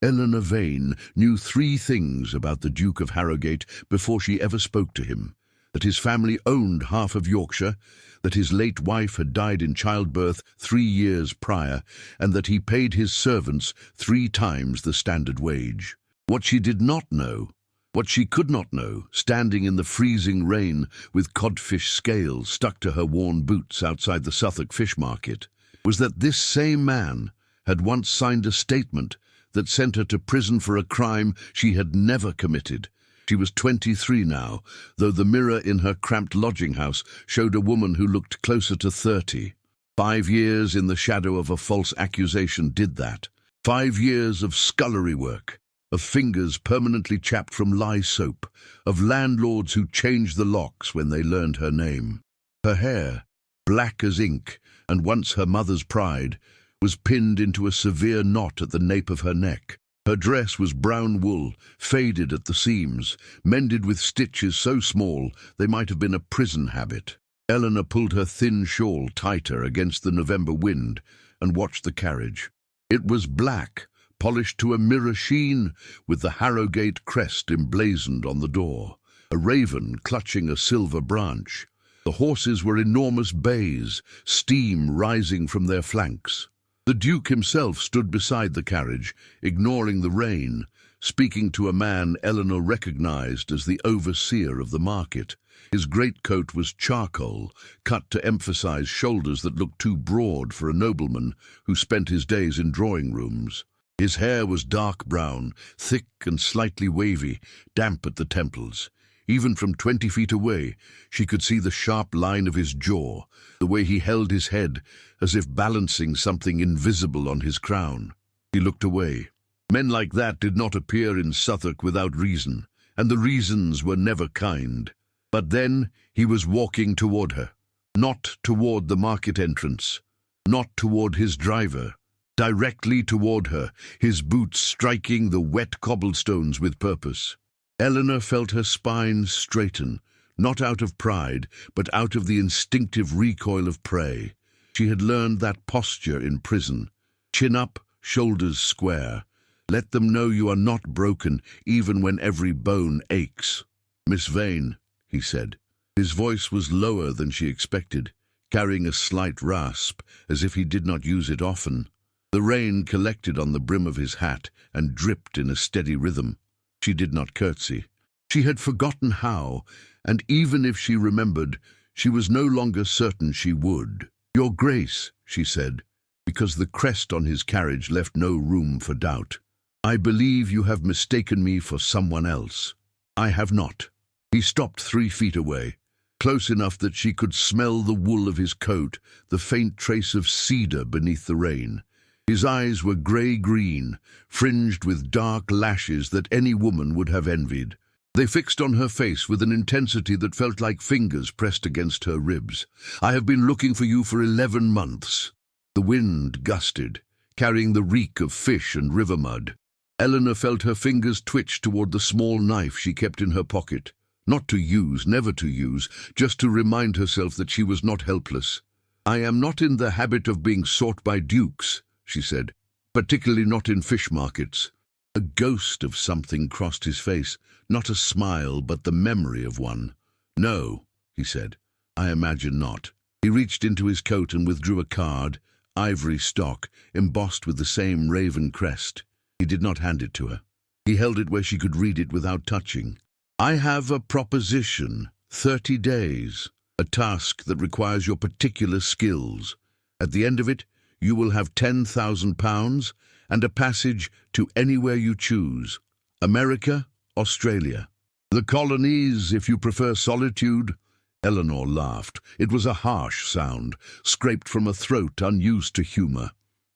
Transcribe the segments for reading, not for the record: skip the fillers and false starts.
Eleanor Vane knew three things about the Duke of Harrogate before she ever spoke to him: that his family owned half of Yorkshire, that his late wife had died in childbirth 3 years prior, and that he paid his servants 3 times the standard wage. What she did not know, what she could not know, standing in the freezing rain with codfish scales stuck to her worn boots outside the Southwark fish market, was that this same man had once signed a statement that sent her to prison for a crime she had never committed. She was 23 now, though the mirror in her cramped lodging house showed a woman who looked closer to 30. 5 years in the shadow of a false accusation did that. 5 years of scullery work, of fingers permanently chapped from lye soap, of landlords who changed the locks when they learned her name. Her hair, black as ink, and once her mother's pride, was pinned into a severe knot at the nape of her neck. Her dress was brown wool, faded at the seams, mended with stitches so small they might have been a prison habit. Eleanor pulled her thin shawl tighter against the November wind and watched the carriage. It was black, polished to a mirror sheen, with the Harrogate crest emblazoned on the door, a raven clutching a silver branch. The horses were enormous bays, steam rising from their flanks. The Duke himself stood beside the carriage, ignoring the rain, speaking to a man Eleanor recognized as the overseer of the market. His greatcoat was charcoal, cut to emphasize shoulders that looked too broad for a nobleman who spent his days in drawing rooms. His hair was dark brown, thick and slightly wavy, damp at the temples. Even from 20 feet away, she could see the sharp line of his jaw, the way he held his head, as if balancing something invisible on his crown. He looked away. Men like that did not appear in Southwark without reason, and the reasons were never kind. But then he was walking toward her, not toward the market entrance, not toward his driver, directly toward her, his boots striking the wet cobblestones with purpose. Eleanor felt her spine straighten, not out of pride, but out of the instinctive recoil of prey. She had learned that posture in prison. Chin up, shoulders square. Let them know you are not broken, even when every bone aches. "Miss Vane," he said. His voice was lower than she expected, carrying a slight rasp, as if he did not use it often. The rain collected on the brim of his hat and dripped in a steady rhythm. She did not curtsy. She had forgotten how, and even if she remembered, she was no longer certain she would. "Your Grace," she said, because the crest on his carriage left no room for doubt. "I believe you have mistaken me for someone else." "I have not." He stopped 3 feet away, close enough that she could smell the wool of his coat, the faint trace of cedar beneath the rain. His eyes were grey-green, fringed with dark lashes that any woman would have envied. They fixed on her face with an intensity that felt like fingers pressed against her ribs. "I have been looking for you for 11 months. The wind gusted, carrying the reek of fish and river mud. Eleanor felt her fingers twitch toward the small knife she kept in her pocket. Not to use, never to use, just to remind herself that she was not helpless. "I am not in the habit of being sought by dukes," she said, "particularly not in fish markets." A ghost of something crossed his face, not a smile, but the memory of one. "No," he said, "I imagine not." He reached into his coat and withdrew a card, ivory stock, embossed with the same raven crest. He did not hand it to her. He held it where she could read it without touching. "I have a proposition, 30 days, a task that requires your particular skills. At the end of it, you will have £10,000 and a passage to anywhere you choose. America, Australia. The colonies, if you prefer solitude." Eleanor laughed. It was a harsh sound, scraped from a throat unused to humour.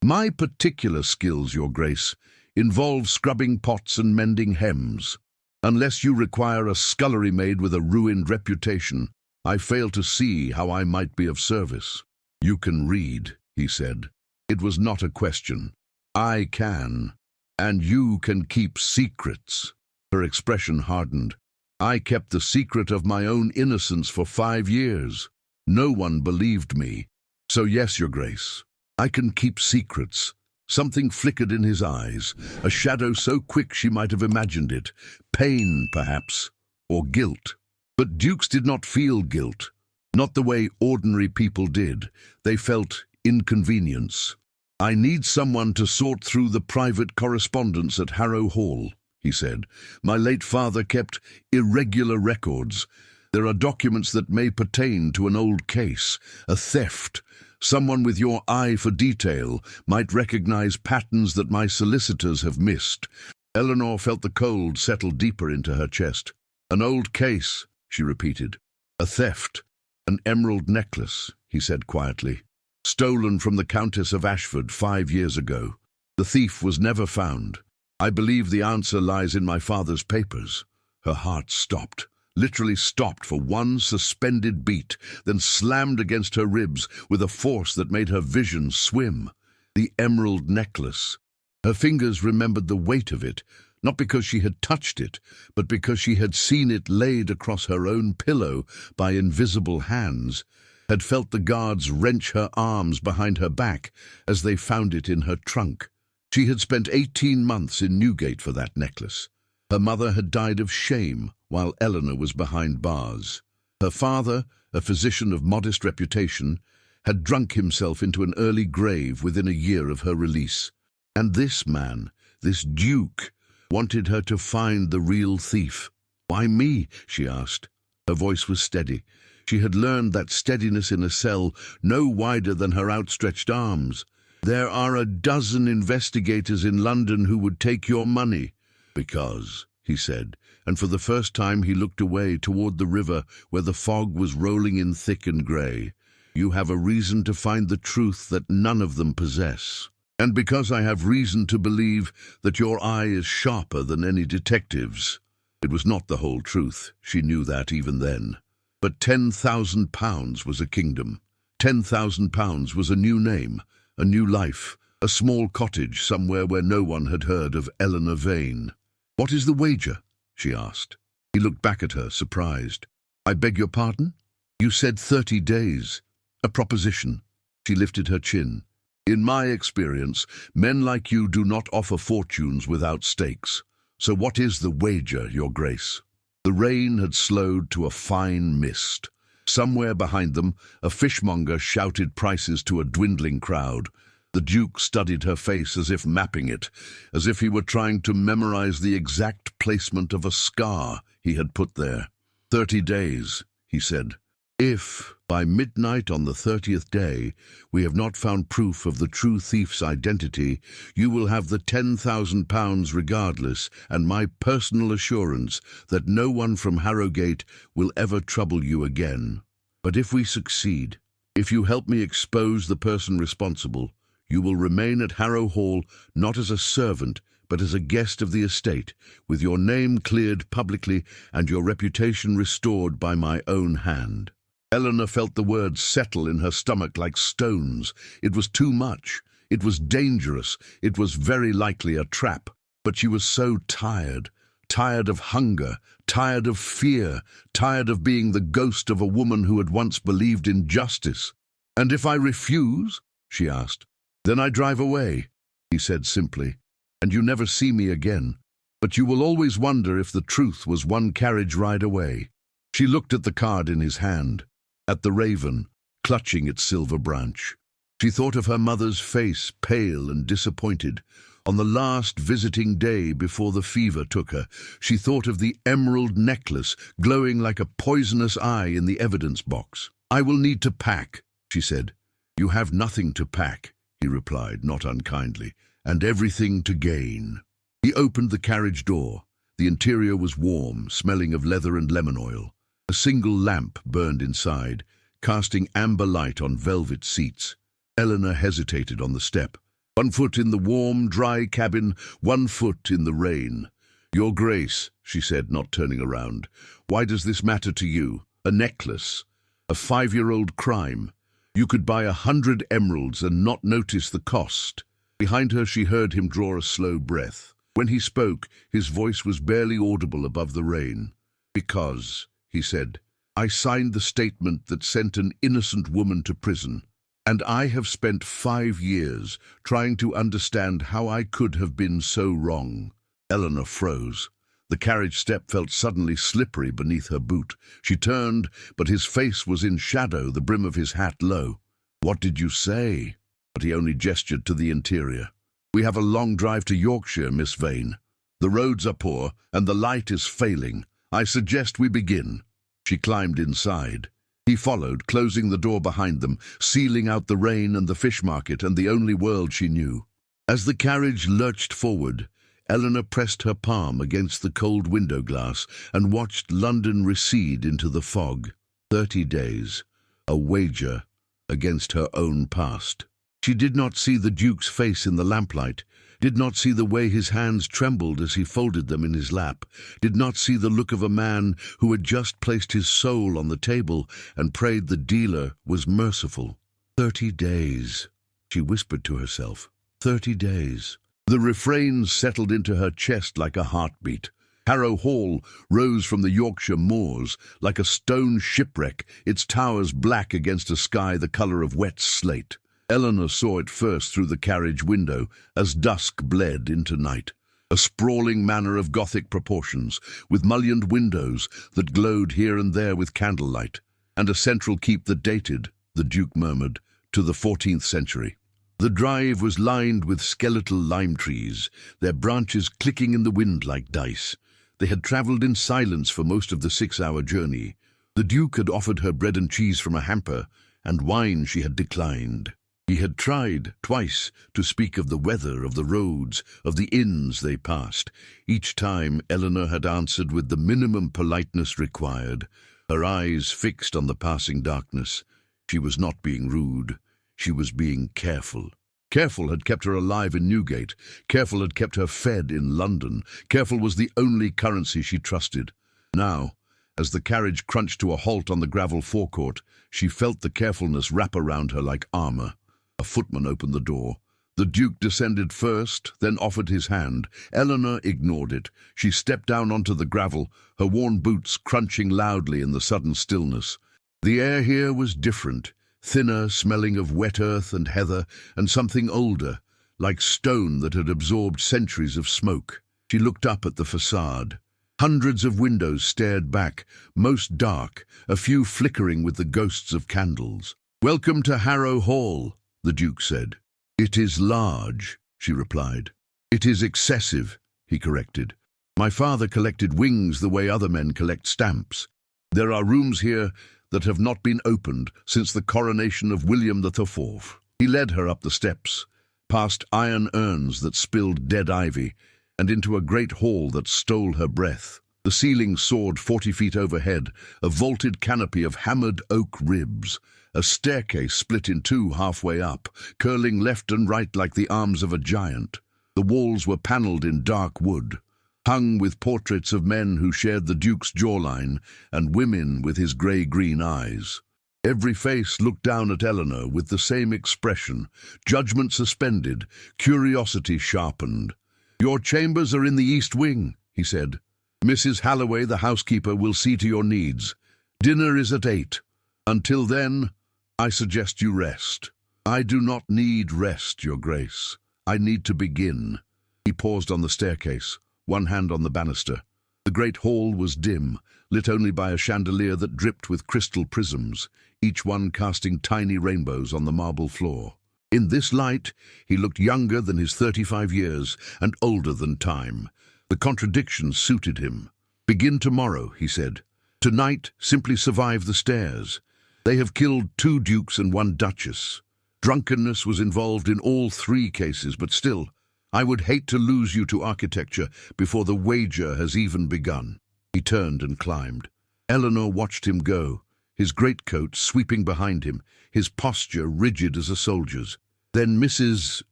"My particular skills, Your Grace, involve scrubbing pots and mending hems. Unless you require a scullery maid with a ruined reputation, I fail to see how I might be of service." "You can read," he said. It was not a question. "I can. And you can keep secrets." Her expression hardened. "I kept the secret of my own innocence for 5 years. No one believed me. So yes, Your Grace, I can keep secrets. Something flickered in his eyes, a shadow so quick she might have imagined it. Pain, perhaps, or guilt. But dukes did not feel guilt. Not the way ordinary people did. They felt inconvenience. "I need someone to sort through the private correspondence at Harrow Hall," he said. "My late father kept irregular records. There are documents that may pertain to an old case, a theft. Someone with your eye for detail might recognize patterns that my solicitors have missed." Eleanor felt the cold settle deeper into her chest. "An old case," she repeated. "A theft. An emerald necklace," he said quietly. "Stolen from the Countess of Ashford 5 years ago. The thief was never found. I believe the answer lies in my father's papers." Her heart stopped, literally stopped for one suspended beat, then slammed against her ribs with a force that made her vision swim. The emerald necklace. Her fingers remembered the weight of it, not because she had touched it, but because she had seen it laid across her own pillow by invisible hands, had felt the guards wrench her arms behind her back as they found it in her trunk. She had spent 18 months in Newgate for that necklace. Her mother had died of shame while Eleanor was behind bars. Her father, a physician of modest reputation, had drunk himself into an early grave within a year of her release. And this man, this duke, wanted her to find the real thief. "Why me?" she asked. Her voice was steady. She had learned that steadiness in a cell no wider than her outstretched arms. "There are a dozen investigators in London who would take your money." "Because," he said, and for the first time he looked away toward the river where the fog was rolling in thick and grey, "you have a reason to find the truth that none of them possess. And because I have reason to believe that your eye is sharper than any detective's." It was not the whole truth. She knew that even then. But £10,000 was a kingdom. £10,000 was a new name, a new life, a small cottage somewhere where no one had heard of Eleanor Vane. "What is the wager?" she asked. He looked back at her, surprised. "I beg your pardon? You said 30 days. A proposition." She lifted her chin. "In my experience, men like you do not offer fortunes without stakes. So what is the wager, Your Grace?" The rain had slowed to a fine mist. Somewhere behind them, a fishmonger shouted prices to a dwindling crowd. The Duke studied her face as if mapping it, as if he were trying to memorize the exact placement of a scar he had put there. 30 days, he said. "If, by midnight on the 30th day, we have not found proof of the true thief's identity, you will have the £10,000 regardless, and my personal assurance that no one from Harrogate will ever trouble you again. But if we succeed, if you help me expose the person responsible, you will remain at Harrow Hall not as a servant, but as a guest of the estate, with your name cleared publicly and your reputation restored by my own hand." Eleanor felt the words settle in her stomach like stones. It was too much. It was dangerous. It was very likely a trap. But she was so tired. Tired of hunger. Tired of fear. Tired of being the ghost of a woman who had once believed in justice. "And if I refuse?" she asked. "Then I drive away," he said simply, "and you never see me again. But you will always wonder if the truth was one carriage ride away." She looked at the card in his hand, at the raven, clutching its silver branch. She thought of her mother's face, pale and disappointed, on the last visiting day before the fever took her. She thought of the emerald necklace glowing like a poisonous eye in the evidence box. "I will need to pack," she said. "You have nothing to pack," he replied, not unkindly, "and everything to gain." He opened the carriage door. The interior was warm, smelling of leather and lemon oil. A single lamp burned inside, casting amber light on velvet seats. Eleanor hesitated on the step. One foot in the warm, dry cabin, one foot in the rain. "Your Grace," she said, not turning around, "why does this matter to you? A necklace? A 5-year-old crime? You could buy 100 emeralds and not notice the cost." Behind her she heard him draw a slow breath. When he spoke, his voice was barely audible above the rain. "Because," he said, "I signed the statement that sent an innocent woman to prison. And I have spent 5 years trying to understand how I could have been so wrong. Eleanor froze. The carriage step felt suddenly slippery beneath her boot. She turned, but his face was in shadow, the brim of his hat low. "What did you say?" But he only gestured to the interior. "We have a long drive to Yorkshire, Miss Vane. The roads are poor, and the light is failing. I suggest we begin." She climbed inside. He followed, closing the door behind them, sealing out the rain and the fish market and the only world she knew. As the carriage lurched forward, Eleanor pressed her palm against the cold window glass and watched London recede into the fog. 30 days, a wager against her own past. She did not see the Duke's face in the lamplight, did not see the way his hands trembled as he folded them in his lap, did not see the look of a man who had just placed his soul on the table and prayed the dealer was merciful. 30 days, she whispered to herself. 30 days. The refrain settled into her chest like a heartbeat. Harrow Hall rose from the Yorkshire moors like a stone shipwreck, its towers black against a sky the colour of wet slate. Eleanor saw it first through the carriage window as dusk bled into night. A sprawling manor of Gothic proportions, with mullioned windows that glowed here and there with candlelight, and a central keep that dated, the Duke murmured, to the 14th century. The drive was lined with skeletal lime trees, their branches clicking in the wind like dice. They had travelled in silence for most of the 6-hour journey. The Duke had offered her bread and cheese from a hamper, and wine she had declined. He had tried, twice, to speak of the weather, of the roads, of the inns they passed. Each time Eleanor had answered with the minimum politeness required, her eyes fixed on the passing darkness. She was not being rude. She was being careful. Careful had kept her alive in Newgate. Careful had kept her fed in London. Careful was the only currency she trusted. Now, as the carriage crunched to a halt on the gravel forecourt, she felt the carefulness wrap around her like armour. A footman opened the door. The Duke descended first, then offered his hand. Eleanor ignored it. She stepped down onto the gravel, her worn boots crunching loudly in the sudden stillness. The air here was different. Thinner, smelling of wet earth and heather, and something older, like stone that had absorbed centuries of smoke. She looked up at the facade. Hundreds of windows stared back, most dark, a few flickering with the ghosts of candles. "Welcome to Harrow Hall," the Duke said. "It is large," she replied. "It is excessive," he corrected. "My father collected wings the way other men collect stamps. There are rooms here that have not been opened since the coronation of William IV. He led her up the steps, past iron urns that spilled dead ivy, and into a great hall that stole her breath. The ceiling soared 40 feet overhead, a vaulted canopy of hammered oak ribs, a staircase split in two halfway up, curling left and right like the arms of a giant. The walls were panelled in dark wood, hung with portraits of men who shared the Duke's jawline and women with his grey-green eyes. Every face looked down at Eleanor with the same expression, judgment suspended, curiosity sharpened. "Your chambers are in the East Wing," he said. "Mrs. Halloway, the housekeeper, will see to your needs. Dinner is at 8. Until then, I suggest you rest." "I do not need rest, Your Grace. I need to begin." He paused on the staircase, one hand on the banister. The great hall was dim, lit only by a chandelier that dripped with crystal prisms, each one casting tiny rainbows on the marble floor. In this light, he looked younger than his 35 years and older than time. The contradiction suited him. "Begin tomorrow," he said. "Tonight, simply survive the stairs. They have killed 2 dukes and 1 duchess. Drunkenness was involved in all 3 cases, but still, I would hate to lose you to architecture before the wager has even begun." He turned and climbed. Eleanor watched him go, his greatcoat sweeping behind him, his posture rigid as a soldier's. Then Mrs.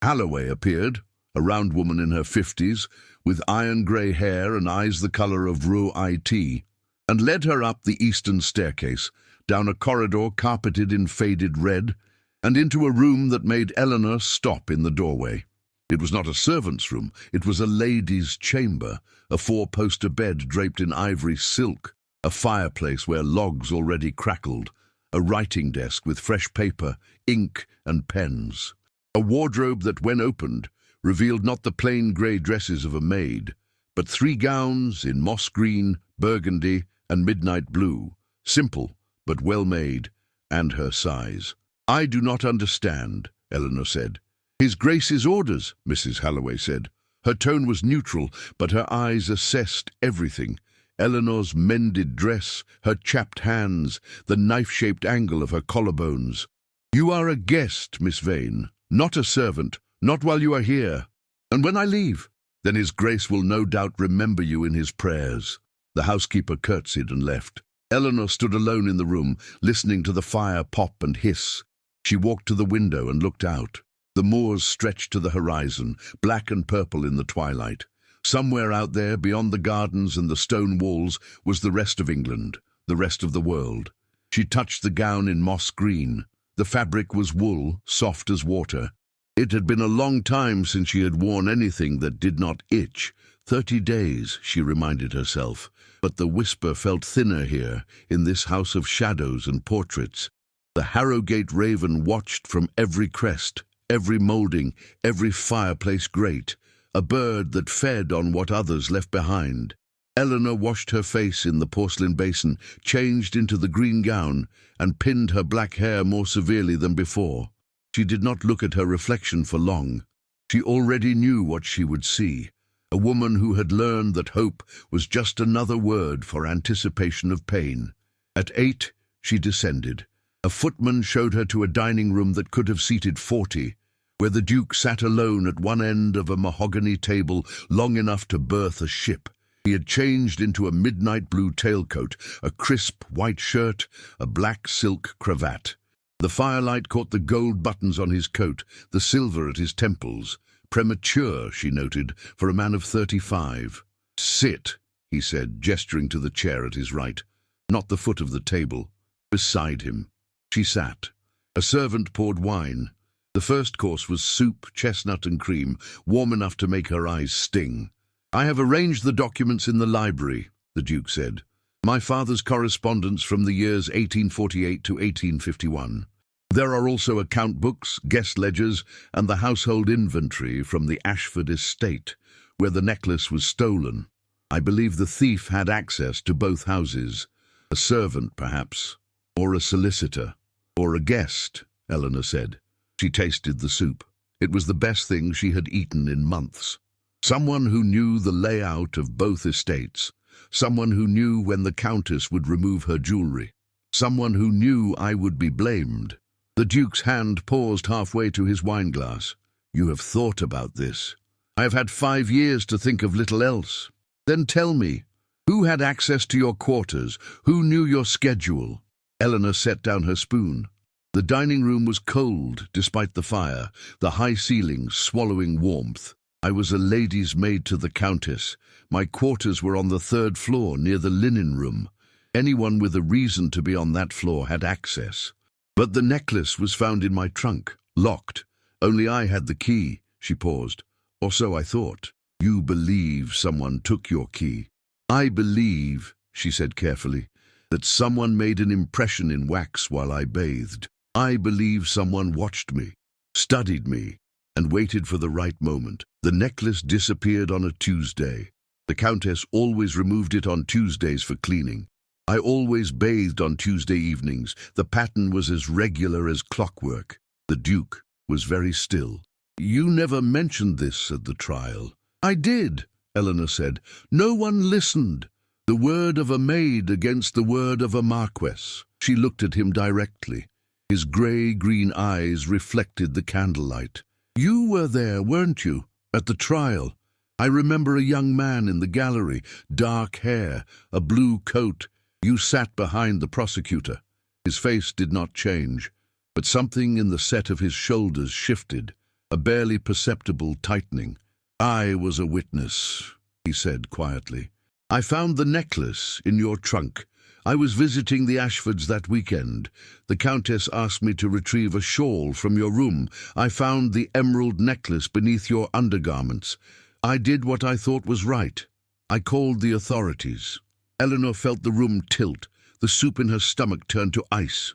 Halloway appeared, a round woman in her 50s, with iron-grey hair and eyes the colour of raw tea, and led her up the eastern staircase, down a corridor carpeted in faded red, and into a room that made Eleanor stop in the doorway. It was not a servant's room, it was a lady's chamber, a 4-poster bed draped in ivory silk, a fireplace where logs already crackled, a writing desk with fresh paper, ink and pens. A wardrobe that, when opened, revealed not the plain grey dresses of a maid, but 3 gowns in moss green, burgundy and midnight blue, simple but well made, and her size. "I do not understand," Eleanor said. "His Grace's orders," Mrs. Halloway said. Her tone was neutral, but her eyes assessed everything. Eleanor's mended dress, her chapped hands, the knife-shaped angle of her collarbones. "You are a guest, Miss Vane, not a servant, not while you are here. And when I leave, then His Grace will no doubt remember you in his prayers." The housekeeper curtsied and left. Eleanor stood alone in the room, listening to the fire pop and hiss. She walked to the window and looked out. The moors stretched to the horizon, black and purple in the twilight. Somewhere out there, beyond the gardens and the stone walls, was the rest of England, the rest of the world. She touched the gown in moss green. The fabric was wool, soft as water. It had been a long time since she had worn anything that did not itch. 30 days, she reminded herself, but the whisper felt thinner here, in this house of shadows and portraits. The Harrogate raven watched from every crest, every moulding, every fireplace grate, a bird that fed on what others left behind. Eleanor washed her face in the porcelain basin, changed into the green gown, and pinned her black hair more severely than before. She did not look at her reflection for long. She already knew what she would see. A woman who had learned that hope was just another word for anticipation of pain. At 8, she descended. A footman showed her to a dining room that could have seated 40, where the Duke sat alone at one end of a mahogany table long enough to berth a ship. He had changed into a midnight blue tailcoat, a crisp white shirt, a black silk cravat. The firelight caught the gold buttons on his coat, the silver at his temples. Premature, she noted, for a man of 35. "Sit," he said, gesturing to the chair at his right, not the foot of the table, beside him. She sat. A servant poured wine. The first course was soup, chestnut and cream, warm enough to make her eyes sting. "I have arranged the documents in the library," the Duke said. "My father's correspondence from the years 1848 to 1851. There are also account books, guest ledgers, and the household inventory from the Ashford estate, where the necklace was stolen. I believe the thief had access to both houses. A servant, perhaps, or a solicitor, or a guest," Eleanor said. She tasted the soup. It was the best thing she had eaten in months. Someone who knew the layout of both estates. Someone who knew when the Countess would remove her jewellery. Someone who knew I would be blamed. The Duke's hand paused halfway to his wineglass. "You have thought about this." "I have had 5 years to think of little else." "Then tell me, who had access to your quarters? Who knew your schedule?" Eleanor set down her spoon. The dining room was cold, despite the fire, the high ceilings swallowing warmth. "I was a lady's maid to the Countess. My quarters were on the 3rd floor, near the linen room. Anyone with a reason to be on that floor had access. But the necklace was found in my trunk, locked. Only I had the key." She paused. "Or so I thought." "You believe someone took your key." "I believe," she said carefully, "that someone made an impression in wax while I bathed. I believe someone watched me, studied me, and waited for the right moment. The necklace disappeared on a Tuesday. The Countess always removed it on Tuesdays for cleaning. I always bathed on Tuesday evenings. The pattern was as regular as clockwork." The Duke was very still. "You never mentioned this at the trial." "I did," Eleanor said. "No one listened. The word of a maid against the word of a marquess." She looked at him directly. His grey-green eyes reflected the candlelight. "You were there, weren't you, at the trial? I remember a young man in the gallery, dark hair, a blue coat. You sat behind the prosecutor." His face did not change, but something in the set of his shoulders shifted, a barely perceptible tightening. "I was a witness," he said quietly. "I found the necklace in your trunk. I was visiting the Ashfords that weekend. The Countess asked me to retrieve a shawl from your room. I found the emerald necklace beneath your undergarments. I did what I thought was right. I called the authorities." Eleanor felt the room tilt. The soup in her stomach turned to ice.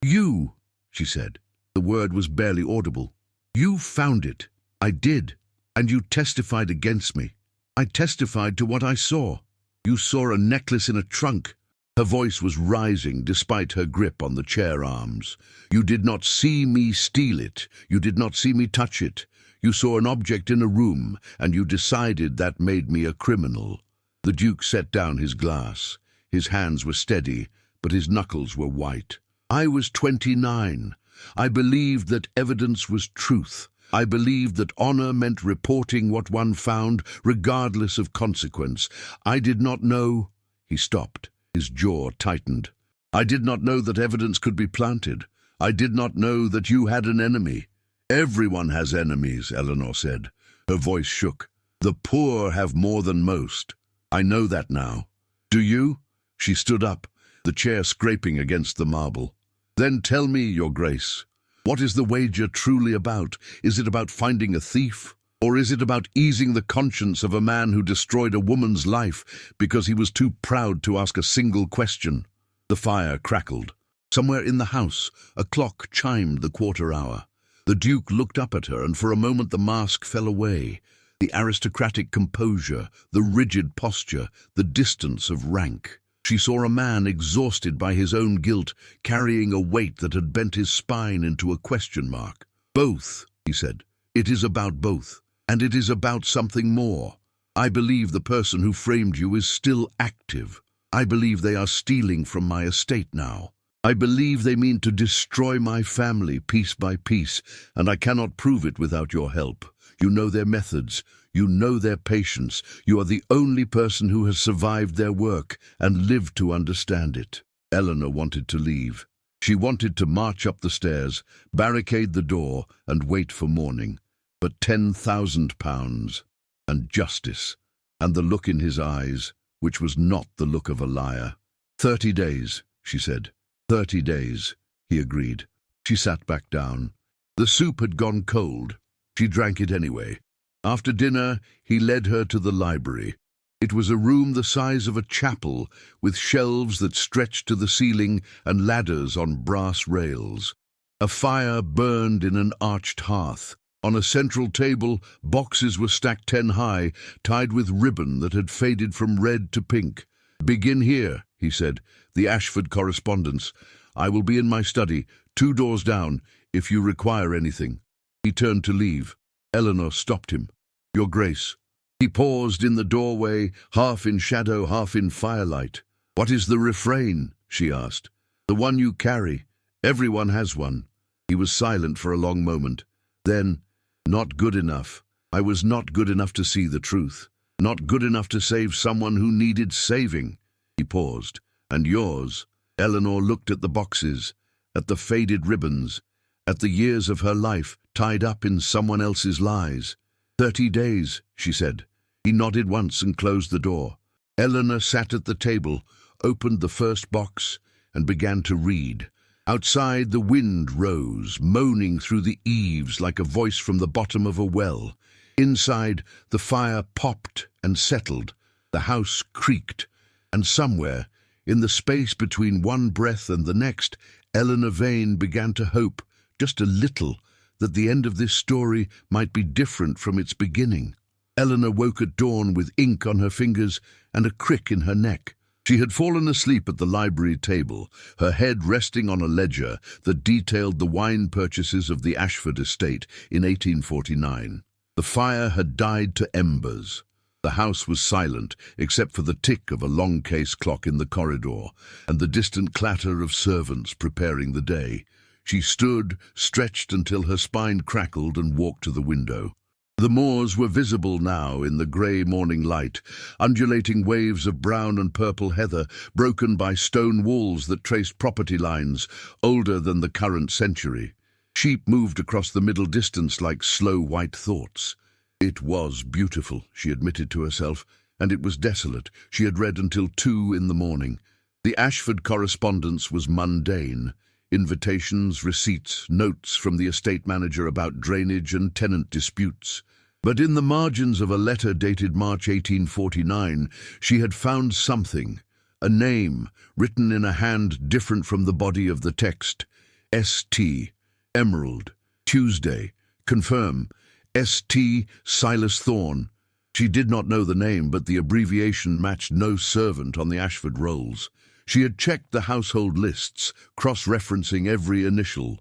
You, she said. The word was barely audible. You found it. I did. And you testified against me. I testified to what I saw. You saw a necklace in a trunk. Her voice was rising despite her grip on the chair arms. You did not see me steal it. You did not see me touch it. You saw an object in a room, and you decided that made me a criminal. The Duke set down his glass. His hands were steady, but his knuckles were white. I was 29. I believed that evidence was truth. I believed that honor meant reporting what one found, regardless of consequence. I did not know... He stopped. His jaw tightened. I did not know that evidence could be planted. I did not know that you had an enemy. Everyone has enemies, Eleanor said. Her voice shook. The poor have more than most. I know that now. Do you? She stood up, the chair scraping against the marble. Then tell me, Your Grace. What is the wager truly about? Is it about finding a thief? Or is it about easing the conscience of a man who destroyed a woman's life because he was too proud to ask a single question? The fire crackled. Somewhere in the house, a clock chimed the quarter hour. The Duke looked up at her, and for a moment the mask fell away. The aristocratic composure, the rigid posture, the distance of rank. She saw a man exhausted by his own guilt, carrying a weight that had bent his spine into a question mark. Both, he said. It is about both. And it is about something more. I believe the person who framed you is still active. I believe they are stealing from my estate now. I believe they mean to destroy my family piece by piece, and I cannot prove it without your help. You know their methods. You know their patience. You are the only person who has survived their work and lived to understand it. Eleanor wanted to leave. She wanted to march up the stairs, barricade the door, and wait for morning. But £10,000, and justice, and the look in his eyes, which was not the look of a liar. 30 days, she said. 30 days, he agreed. She sat back down. The soup had gone cold. She drank it anyway. After dinner, he led her to the library. It was a room the size of a chapel, with shelves that stretched to the ceiling and ladders on brass rails. A fire burned in an arched hearth. On a central table, boxes were stacked 10 high, tied with ribbon that had faded from red to pink. "Begin here," he said, "the Ashford correspondence. I will be in my study, 2 doors down, if you require anything." He turned to leave. Eleanor stopped him. "Your Grace." He paused in the doorway, half in shadow, half in firelight. "What is the refrain?" she asked. "The one you carry. Everyone has one." He was silent for a long moment. Then, "Not good enough. I was not good enough to see the truth. Not good enough to save someone who needed saving." He paused. "And yours?" Eleanor looked at the boxes, at the faded ribbons, at the years of her life tied up in someone else's lies. 30 days, she said. He nodded once and closed the door. Eleanor sat at the table, opened the first box, and began to read. Outside, the wind rose, moaning through the eaves like a voice from the bottom of a well. Inside, the fire popped and settled. The house creaked. And somewhere, in the space between one breath and the next, Eleanor Vane began to hope, just a little, that the end of this story might be different from its beginning. Eleanor woke at dawn with ink on her fingers and a crick in her neck. She had fallen asleep at the library table, her head resting on a ledger that detailed the wine purchases of the Ashford estate in 1849. The fire had died to embers. The house was silent, except for the tick of a long case clock in the corridor and the distant clatter of servants preparing the day. She stood, stretched until her spine crackled, and walked to the window. The moors were visible now in the grey morning light, undulating waves of brown and purple heather, broken by stone walls that traced property lines older than the current century. Sheep moved across the middle distance like slow white thoughts. It was beautiful, she admitted to herself, and it was desolate. She had read until 2 in the morning. The Ashford correspondence was mundane. Invitations, receipts, notes from the estate manager about drainage and tenant disputes. But in the margins of a letter dated March 1849, she had found something, a name, written in a hand different from the body of the text. ST, Emerald. Tuesday, confirm. ST, Silas Thorne. She did not know the name, but the abbreviation matched no servant on the Ashford rolls. She had checked the household lists, cross-referencing every initial.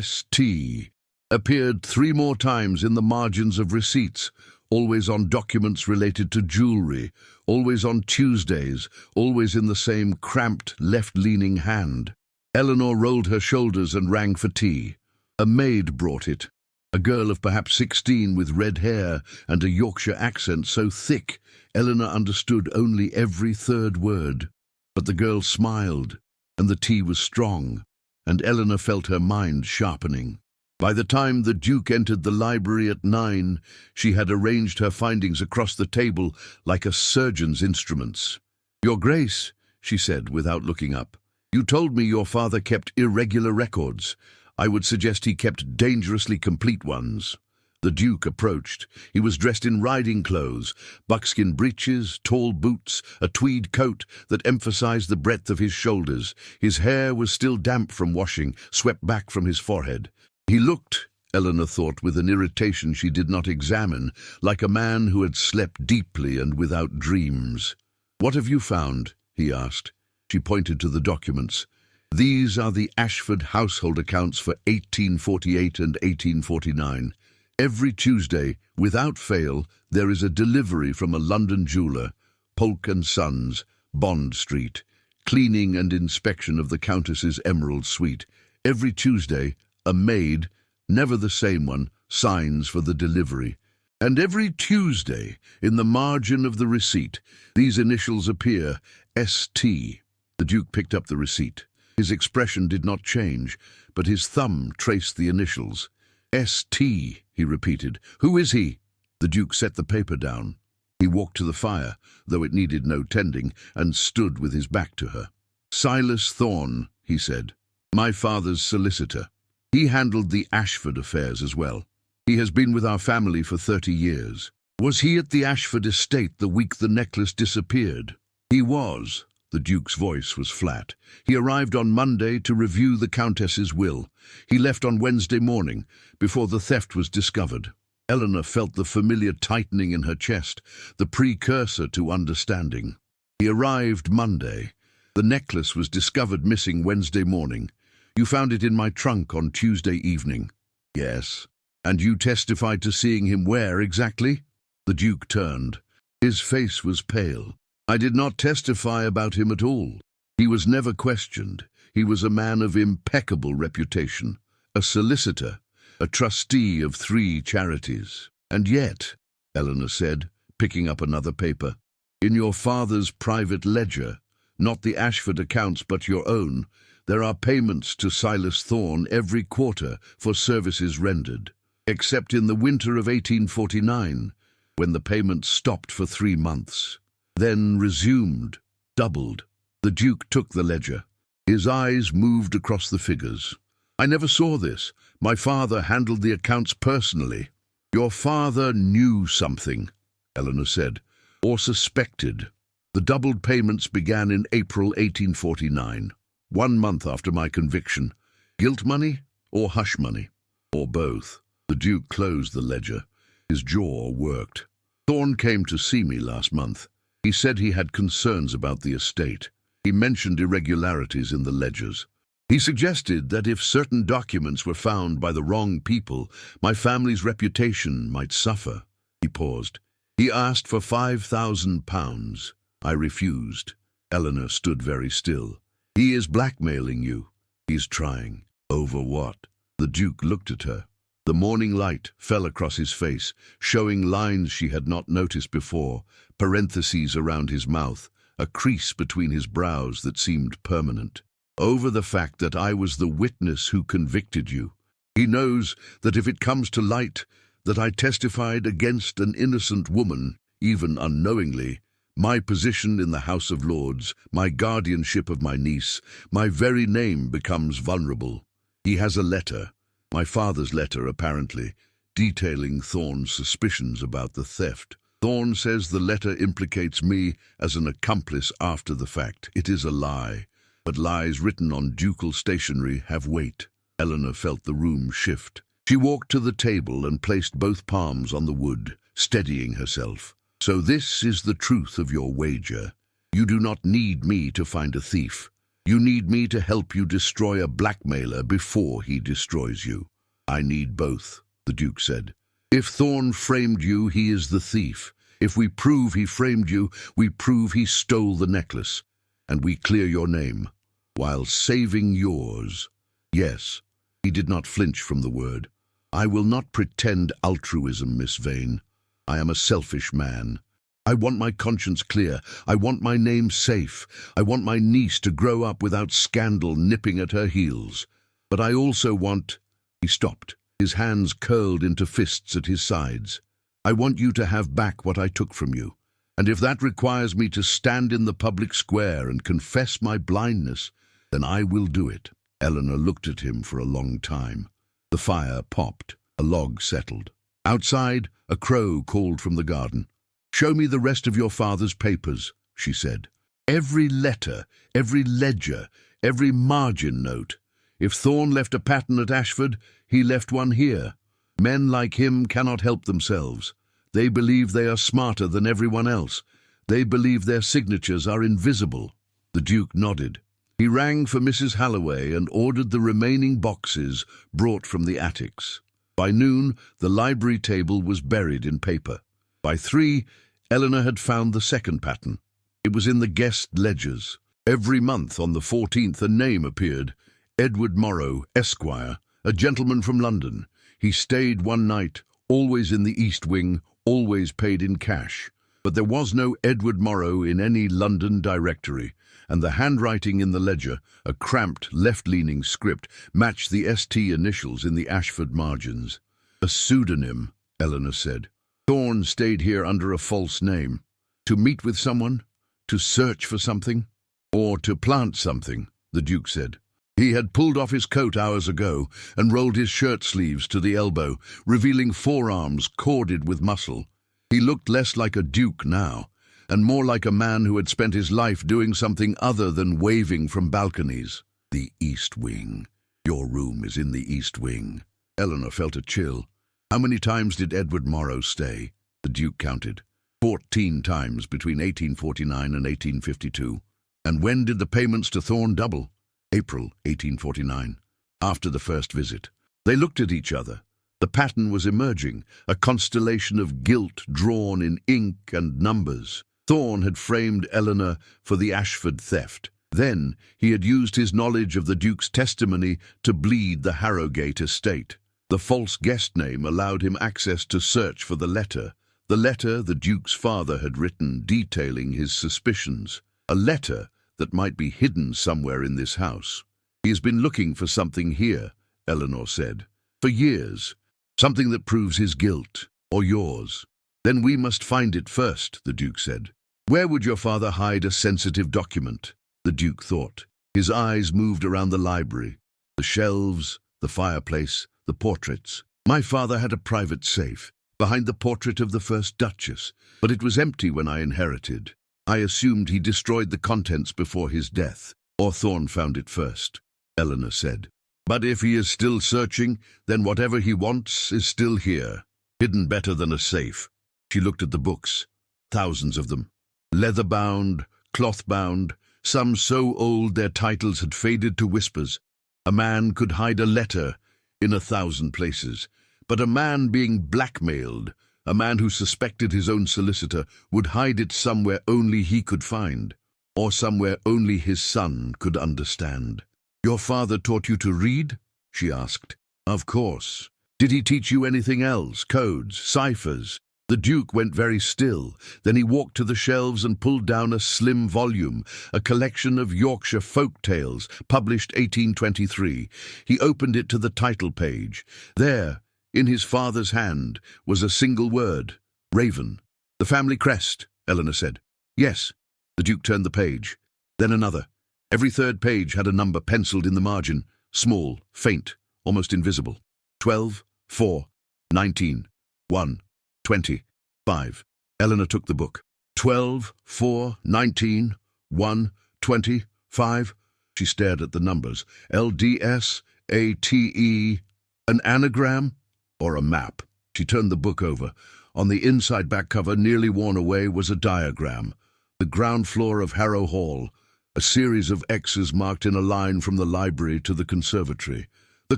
ST appeared 3 more times in the margins of receipts, always on documents related to jewelry, always on Tuesdays, always in the same cramped, left-leaning hand. Eleanor rolled her shoulders and rang for tea. A maid brought it. A girl of perhaps 16 with red hair and a Yorkshire accent so thick Eleanor understood only every third word. But the girl smiled, and the tea was strong, and Eleanor felt her mind sharpening. By the time the Duke entered the library at 9, she had arranged her findings across the table like a surgeon's instruments. "Your Grace," she said without looking up, "you told me your father kept irregular records. I would suggest he kept dangerously complete ones." The Duke approached. He was dressed in riding clothes, buckskin breeches, tall boots, a tweed coat that emphasized the breadth of his shoulders. His hair was still damp from washing, swept back from his forehead. He looked, Eleanor thought with an irritation she did not examine, like a man who had slept deeply and without dreams. "What have you found?" he asked. She pointed to the documents. "These are the Ashford household accounts for 1848 and 1849. Every Tuesday, without fail, there is a delivery from a London jeweller, Polk & Sons, Bond Street, cleaning and inspection of the Countess's emerald suite. Every Tuesday, a maid, never the same one, signs for the delivery. And every Tuesday, in the margin of the receipt, these initials appear, ST. The Duke picked up the receipt. His expression did not change, but his thumb traced the initials. ST, he repeated. "Who is he?" The Duke set the paper down. He walked to the fire, though it needed no tending, and stood with his back to her. "Silas Thorne," he said. "My father's solicitor. He handled the Ashford affairs as well. He has been with our family for 30 years. Was he at the Ashford estate the week the necklace disappeared?" "He was." The Duke's voice was flat. "He arrived on Monday to review the Countess's will. He left on Wednesday morning, before the theft was discovered." Eleanor felt the familiar tightening in her chest, the precursor to understanding. "He arrived Monday. The necklace was discovered missing Wednesday morning. You found it in my trunk on Tuesday evening." "Yes. And you testified to seeing him where exactly?" The Duke turned. His face was pale. "I did not testify about him at all. He was never questioned. He was a man of impeccable reputation, a solicitor, a trustee of 3 charities. And yet," Eleanor said, picking up another paper, "in your father's private ledger, not the Ashford accounts but your own, there are payments to Silas Thorne every quarter for services rendered, except in the winter of 1849, when the payments stopped for 3 months. Then resumed, doubled." The Duke took the ledger. His eyes moved across the figures. "I never saw this. My father handled the accounts personally." "Your father knew something," Eleanor said, "or suspected. The doubled payments began in April 1849, 1 month after my conviction. Guilt money or hush money? Or both?" The Duke closed the ledger. His jaw worked. "Thorne came to see me last month. He said he had concerns about the estate. He mentioned irregularities in the ledgers. He suggested that if certain documents were found by the wrong people, my family's reputation might suffer." He paused. "He asked for £5,000. I refused." Eleanor stood very still. "He is blackmailing you." "He's trying." "Over what?" The Duke looked at her. The morning light fell across his face, showing lines she had not noticed before, parentheses around his mouth, a crease between his brows that seemed permanent. "Over the fact that I was the witness who convicted you. He knows that if it comes to light that I testified against an innocent woman, even unknowingly, my position in the House of Lords, my guardianship of my niece, my very name becomes vulnerable. He has a letter, my father's letter apparently, detailing Thorne's suspicions about the theft. Thorne says the letter implicates me as an accomplice after the fact. It is a lie, but lies written on ducal stationery have weight. Eleanor felt the room shift. She walked to the table and placed both palms on the wood, steadying herself. "So this is the truth of your wager. You do not need me to find a thief. You need me to help you destroy a blackmailer before he destroys you." "I need both," the Duke said. "If Thorn framed you, he is the thief. If we prove he framed you, we prove he stole the necklace. And we clear your name, while saving yours." "Yes." He did not flinch from the word. "I will not pretend altruism, Miss Vane. I am a selfish man. I want my conscience clear. I want my name safe. I want my niece to grow up without scandal nipping at her heels. But I also want—" He stopped, his hands curled into fists at his sides. "I want you to have back what I took from you. And if that requires me to stand in the public square and confess my blindness, then I will do it." Eleanor looked at him for a long time. The fire popped. A log settled. Outside, a crow called from the garden. "Show me the rest of your father's papers," she said. "Every letter, every ledger, every margin note. If Thorn left a pattern at Ashford, he left one here. Men like him cannot help themselves. They believe they are smarter than everyone else. They believe their signatures are invisible." The Duke nodded. He rang for Mrs. Halloway and ordered the remaining boxes brought from the attics. By noon, the library table was buried in paper. By 3, Eleanor had found the second pattern. It was in the guest ledgers. Every month on the 14th a name appeared. Edward Morrow, Esquire, a gentleman from London. He stayed one night, always in the East Wing, always paid in cash. But there was no Edward Morrow in any London directory, and the handwriting in the ledger, a cramped, left-leaning script, matched the ST initials in the Ashford margins. "A pseudonym," Eleanor said. "Thorn stayed here under a false name. To meet with someone? To search for something? Or to plant something?" the Duke said. He had pulled off his coat hours ago and rolled his shirt sleeves to the elbow, revealing forearms corded with muscle. He looked less like a duke now, and more like a man who had spent his life doing something other than waving from balconies. "The East Wing. Your room is in the East Wing." Eleanor felt a chill. "How many times did Edward Morrow stay?" the Duke counted. 14 times between 1849 and 1852. "And when did the payments to Thorn double?" "April 1849, after the first visit." They looked at each other. The pattern was emerging, a constellation of guilt drawn in ink and numbers. Thorn had framed Eleanor for the Ashford theft. Then he had used his knowledge of the Duke's testimony to bleed the Harrogate estate. The false guest name allowed him access to search for the letter the Duke's father had written detailing his suspicions. A letter that might be hidden somewhere in this house. "He has been looking for something here," Eleanor said. "For years. Something that proves his guilt, or yours." "Then we must find it first," the Duke said. "Where would your father hide a sensitive document?" the Duke thought. His eyes moved around the library, the shelves, the fireplace, the portraits. "My father had a private safe, behind the portrait of the first Duchess, but it was empty when I inherited. I assumed he destroyed the contents before his death, or Thorn found it first," Eleanor said. "But if he is still searching, then whatever he wants is still here, hidden better than a safe." She looked at the books, thousands of them, leather-bound, cloth-bound, some so old their titles had faded to whispers. A man could hide a letter in 1,000 places, but a man being blackmailed, a man who suspected his own solicitor, would hide it somewhere only he could find, or somewhere only his son could understand. "Your father taught you to read?" she asked. "Of course. Did he teach you anything else? Codes, ciphers?" The Duke went very still. Then he walked to the shelves and pulled down a slim volume, a collection of Yorkshire folk tales, published 1823. He opened it to the title page. There, in his father's hand, was a single word, Raven. "The family crest," Eleanor said. "Yes." The Duke turned the page. Then another. Every third page had a number penciled in the margin, small, faint, almost invisible. 12, 4, 19, 1, 20, 5. Eleanor took the book. 12, 4, 19, 1, 20, 5. She stared at the numbers. LDS, A-T-E, an anagram or a map? She turned the book over. On the inside back cover, nearly worn away, was a diagram. The ground floor of Harrow Hall, a series of X's marked in a line from the library to the conservatory. "The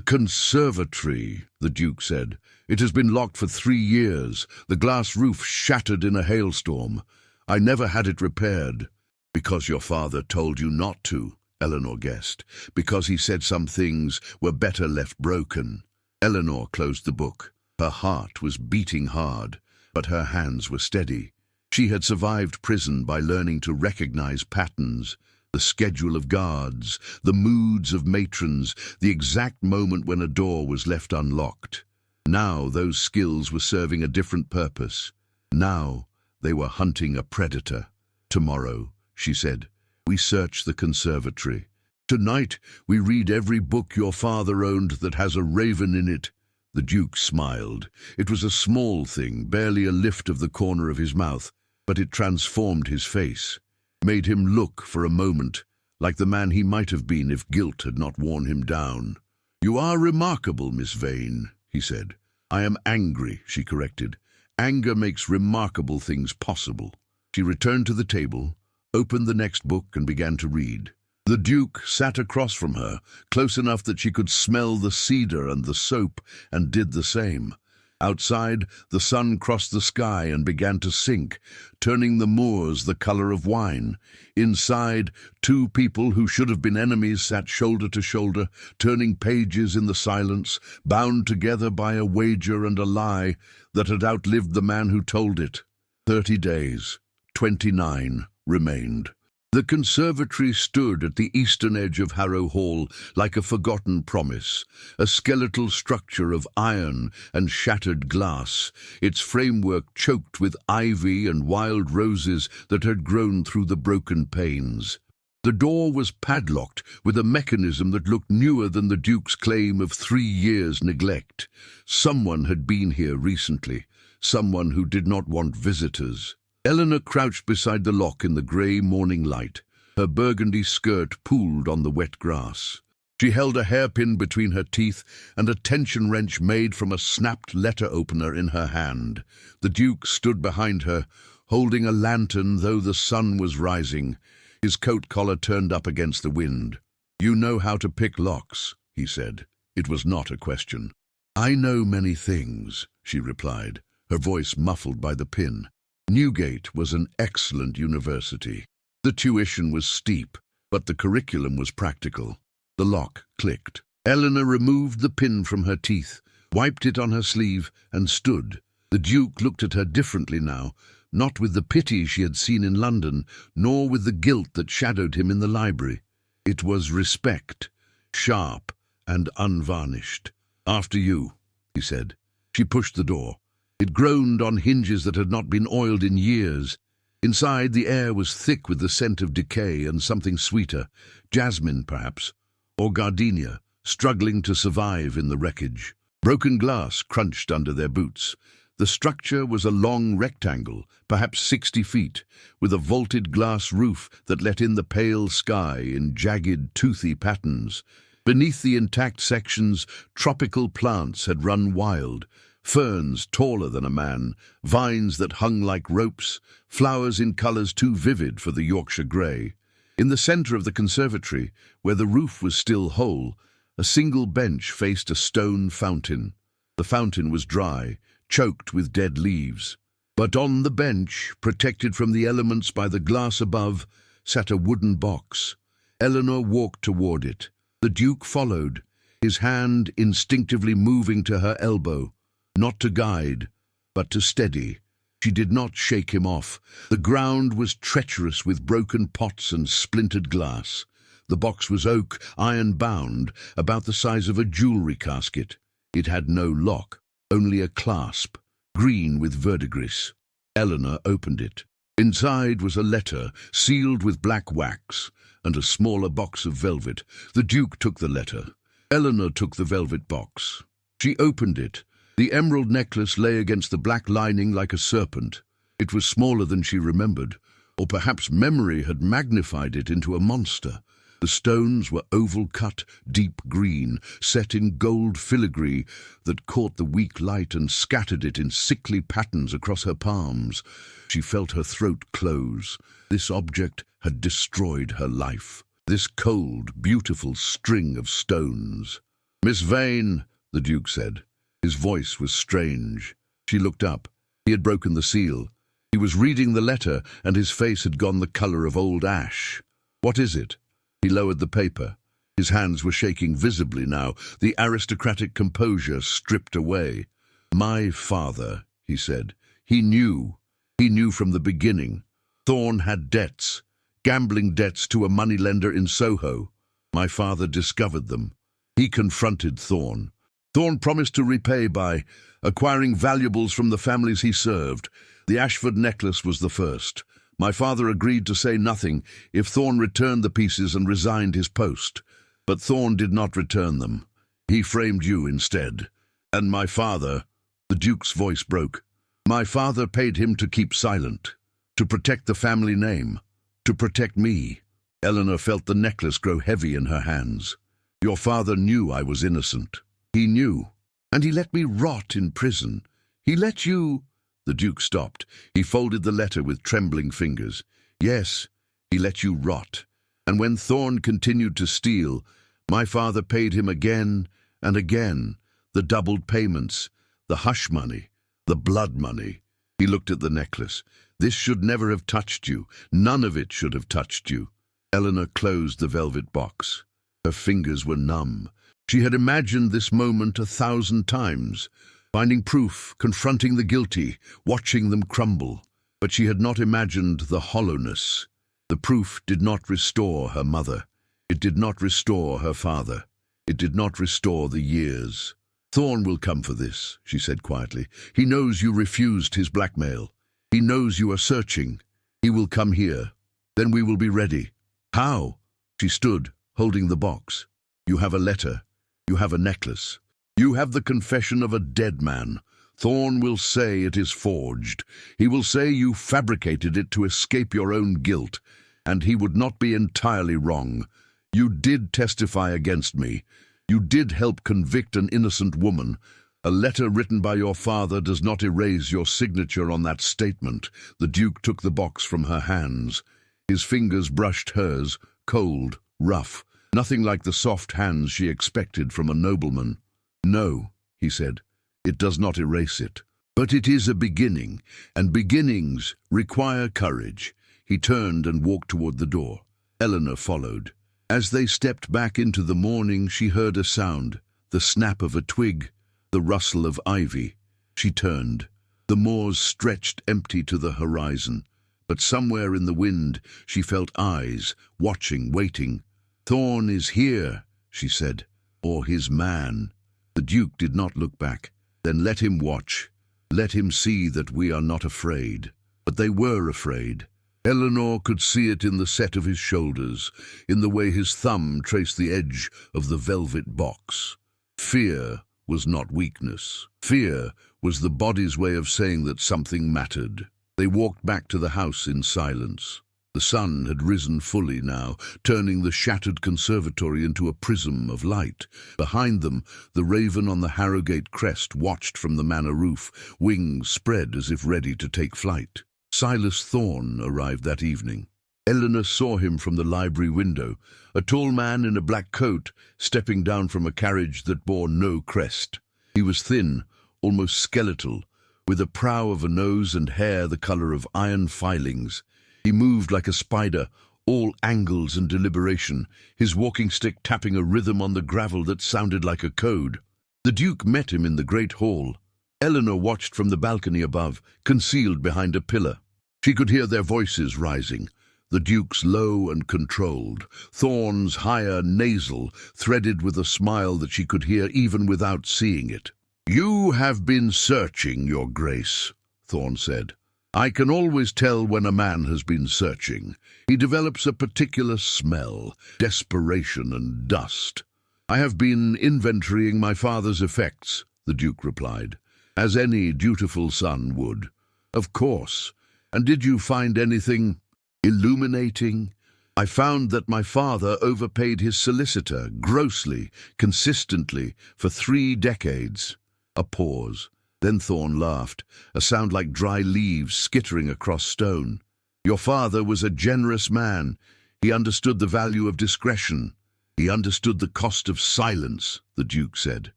conservatory," the Duke said. "It has been locked for 3 years. The glass roof shattered in a hailstorm. I never had it repaired." "Because your father told you not to," Eleanor guessed. "Because he said some things were better left broken." Eleanor closed the book. Her heart was beating hard, but her hands were steady. She had survived prison by learning to recognize patterns, the schedule of guards, the moods of matrons, the exact moment when a door was left unlocked. Now those skills were serving a different purpose. Now they were hunting a predator. "Tomorrow," she said, "we search the conservatory. Tonight we read every book your father owned that has a raven in it." The Duke smiled. It was a small thing, barely a lift of the corner of his mouth, but it transformed his face, made him look for a moment like the man he might have been if guilt had not worn him down. "You are remarkable, Miss Vane," he said. "I am angry," she corrected. "Anger makes remarkable things possible." She returned to the table, opened the next book and began to read. The Duke sat across from her, close enough that she could smell the cedar and the soap, and did the same. Outside, the sun crossed the sky and began to sink, turning the moors the color of wine. Inside, 2 people who should have been enemies sat shoulder to shoulder, turning pages in the silence, bound together by a wager and a lie that had outlived the man who told it. 30 days, 29, remained. The conservatory stood at the eastern edge of Harrow Hall like a forgotten promise, a skeletal structure of iron and shattered glass, its framework choked with ivy and wild roses that had grown through the broken panes. The door was padlocked with a mechanism that looked newer than the Duke's claim of 3 years' neglect. Someone had been here recently, someone who did not want visitors. Eleanor crouched beside the lock in the grey morning light. Her burgundy skirt pooled on the wet grass. She held a hairpin between her teeth and a tension wrench made from a snapped letter opener in her hand. The Duke stood behind her, holding a lantern though the sun was rising, his coat collar turned up against the wind. "You know how to pick locks," he said. It was not a question. "I know many things," she replied, her voice muffled by the pin. Newgate was an excellent university. The tuition was steep, but the curriculum was practical. The lock clicked. Eleanor removed the pin from her teeth, wiped it on her sleeve, and stood. The Duke looked at her differently now, not with the pity she had seen in London, nor with the guilt that shadowed him in the library. It was respect, sharp and unvarnished. "After you," he said. She pushed the door. It groaned on hinges that had not been oiled in years. Inside, the air was thick with the scent of decay and something sweeter, jasmine perhaps, or gardenia, struggling to survive in the wreckage. Broken glass crunched under their boots. The structure was a long rectangle, perhaps 60 feet, with a vaulted glass roof that let in the pale sky in jagged, toothy patterns. Beneath the intact sections, tropical plants had run wild. Ferns taller than a man, vines that hung like ropes, flowers in colours too vivid for the Yorkshire grey. In the centre of the conservatory, where the roof was still whole, a single bench faced a stone fountain. The fountain was dry, choked with dead leaves. But on the bench, protected from the elements by the glass above, sat a wooden box. Eleanor walked toward it. The Duke followed, his hand instinctively moving to her elbow. Not to guide, but to steady. She did not shake him off. The ground was treacherous with broken pots and splintered glass. The box was oak, iron-bound, about the size of a jewellery casket. It had no lock, only a clasp, green with verdigris. Eleanor opened it. Inside was a letter, sealed with black wax, and a smaller box of velvet. The Duke took the letter. Eleanor took the velvet box. She opened it. The emerald necklace lay against the black lining like a serpent. It was smaller than she remembered, or perhaps memory had magnified it into a monster. The stones were oval-cut, deep green, set in gold filigree that caught the weak light and scattered it in sickly patterns across her palms. She felt her throat close. This object had destroyed her life. This cold, beautiful string of stones. "Miss Vane," the Duke said. His voice was strange. She looked up. He had broken the seal. He was reading the letter, and his face had gone the color of old ash. "What is it?" He lowered the paper. His hands were shaking visibly now, the aristocratic composure stripped away. "My father," he said. He knew. He knew from the beginning. Thorn had debts, gambling debts to a moneylender in Soho. My father discovered them. He confronted Thorn. Thorn promised to repay by acquiring valuables from the families he served. The Ashford necklace was the first. My father agreed to say nothing if Thorn returned the pieces and resigned his post. But Thorn did not return them. He framed you instead. And my father, the Duke's voice broke. My father paid him to keep silent, to protect the family name, to protect me. Eleanor felt the necklace grow heavy in her hands. Your father knew I was innocent. He knew. And he let me rot in prison. He let you... The Duke stopped. He folded the letter with trembling fingers. Yes, he let you rot. And when Thorn continued to steal, my father paid him again and again, the doubled payments, the hush money, the blood money. He looked at the necklace. This should never have touched you. None of it should have touched you. Eleanor closed the velvet box. Her fingers were numb. She had imagined this moment 1,000 times. Finding proof, confronting the guilty, watching them crumble. But she had not imagined the hollowness. The proof did not restore her mother. It did not restore her father. It did not restore the years. Thorn will come for this, she said quietly. He knows you refused his blackmail. He knows you are searching. He will come here. Then we will be ready. How? She stood, holding the box. You have a letter. You have a necklace. You have the confession of a dead man. Thorn will say it is forged. He will say you fabricated it to escape your own guilt, and he would not be entirely wrong. You did testify against me. You did help convict an innocent woman. A letter written by your father does not erase your signature on that statement. The Duke took the box from her hands. His fingers brushed hers, cold, rough, nothing like the soft hands she expected from a nobleman. No, he said, it does not erase it. But it is a beginning, and beginnings require courage. He turned and walked toward the door. Eleanor followed. As they stepped back into the morning, she heard a sound, the snap of a twig, the rustle of ivy. She turned. The moors stretched empty to the horizon, but somewhere in the wind she felt eyes, watching, waiting. Thorn is here, she said, or his man. The Duke did not look back. Then let him watch. Let him see that we are not afraid. But they were afraid. Eleanor could see it in the set of his shoulders, in the way his thumb traced the edge of the velvet box. Fear was not weakness. Fear was the body's way of saying that something mattered. They walked back to the house in silence. The sun had risen fully now, turning the shattered conservatory into a prism of light. Behind them, the raven on the Harrogate crest watched from the manor roof, wings spread as if ready to take flight. Silas Thorn arrived that evening. Eleanor saw him from the library window, a tall man in a black coat, stepping down from a carriage that bore no crest. He was thin, almost skeletal, with a prow of a nose and hair the color of iron filings. He moved like a spider, all angles and deliberation, his walking stick tapping a rhythm on the gravel that sounded like a code. The Duke met him in the great hall. Eleanor watched from the balcony above, concealed behind a pillar. She could hear their voices rising, the Duke's low and controlled, Thorn's higher nasal, threaded with a smile that she could hear even without seeing it. "You have been searching, Your Grace," Thorn said. "I can always tell when a man has been searching. He develops a particular smell, desperation and dust." "I have been inventorying my father's effects," the Duke replied, "as any dutiful son would." "Of course. And did you find anything illuminating?" I found that my father overpaid his solicitor grossly, consistently, for 3 decades. A pause. Then Thorne laughed, a sound like dry leaves skittering across stone. Your father was a generous man. He understood the value of discretion. He understood the cost of silence, the Duke said.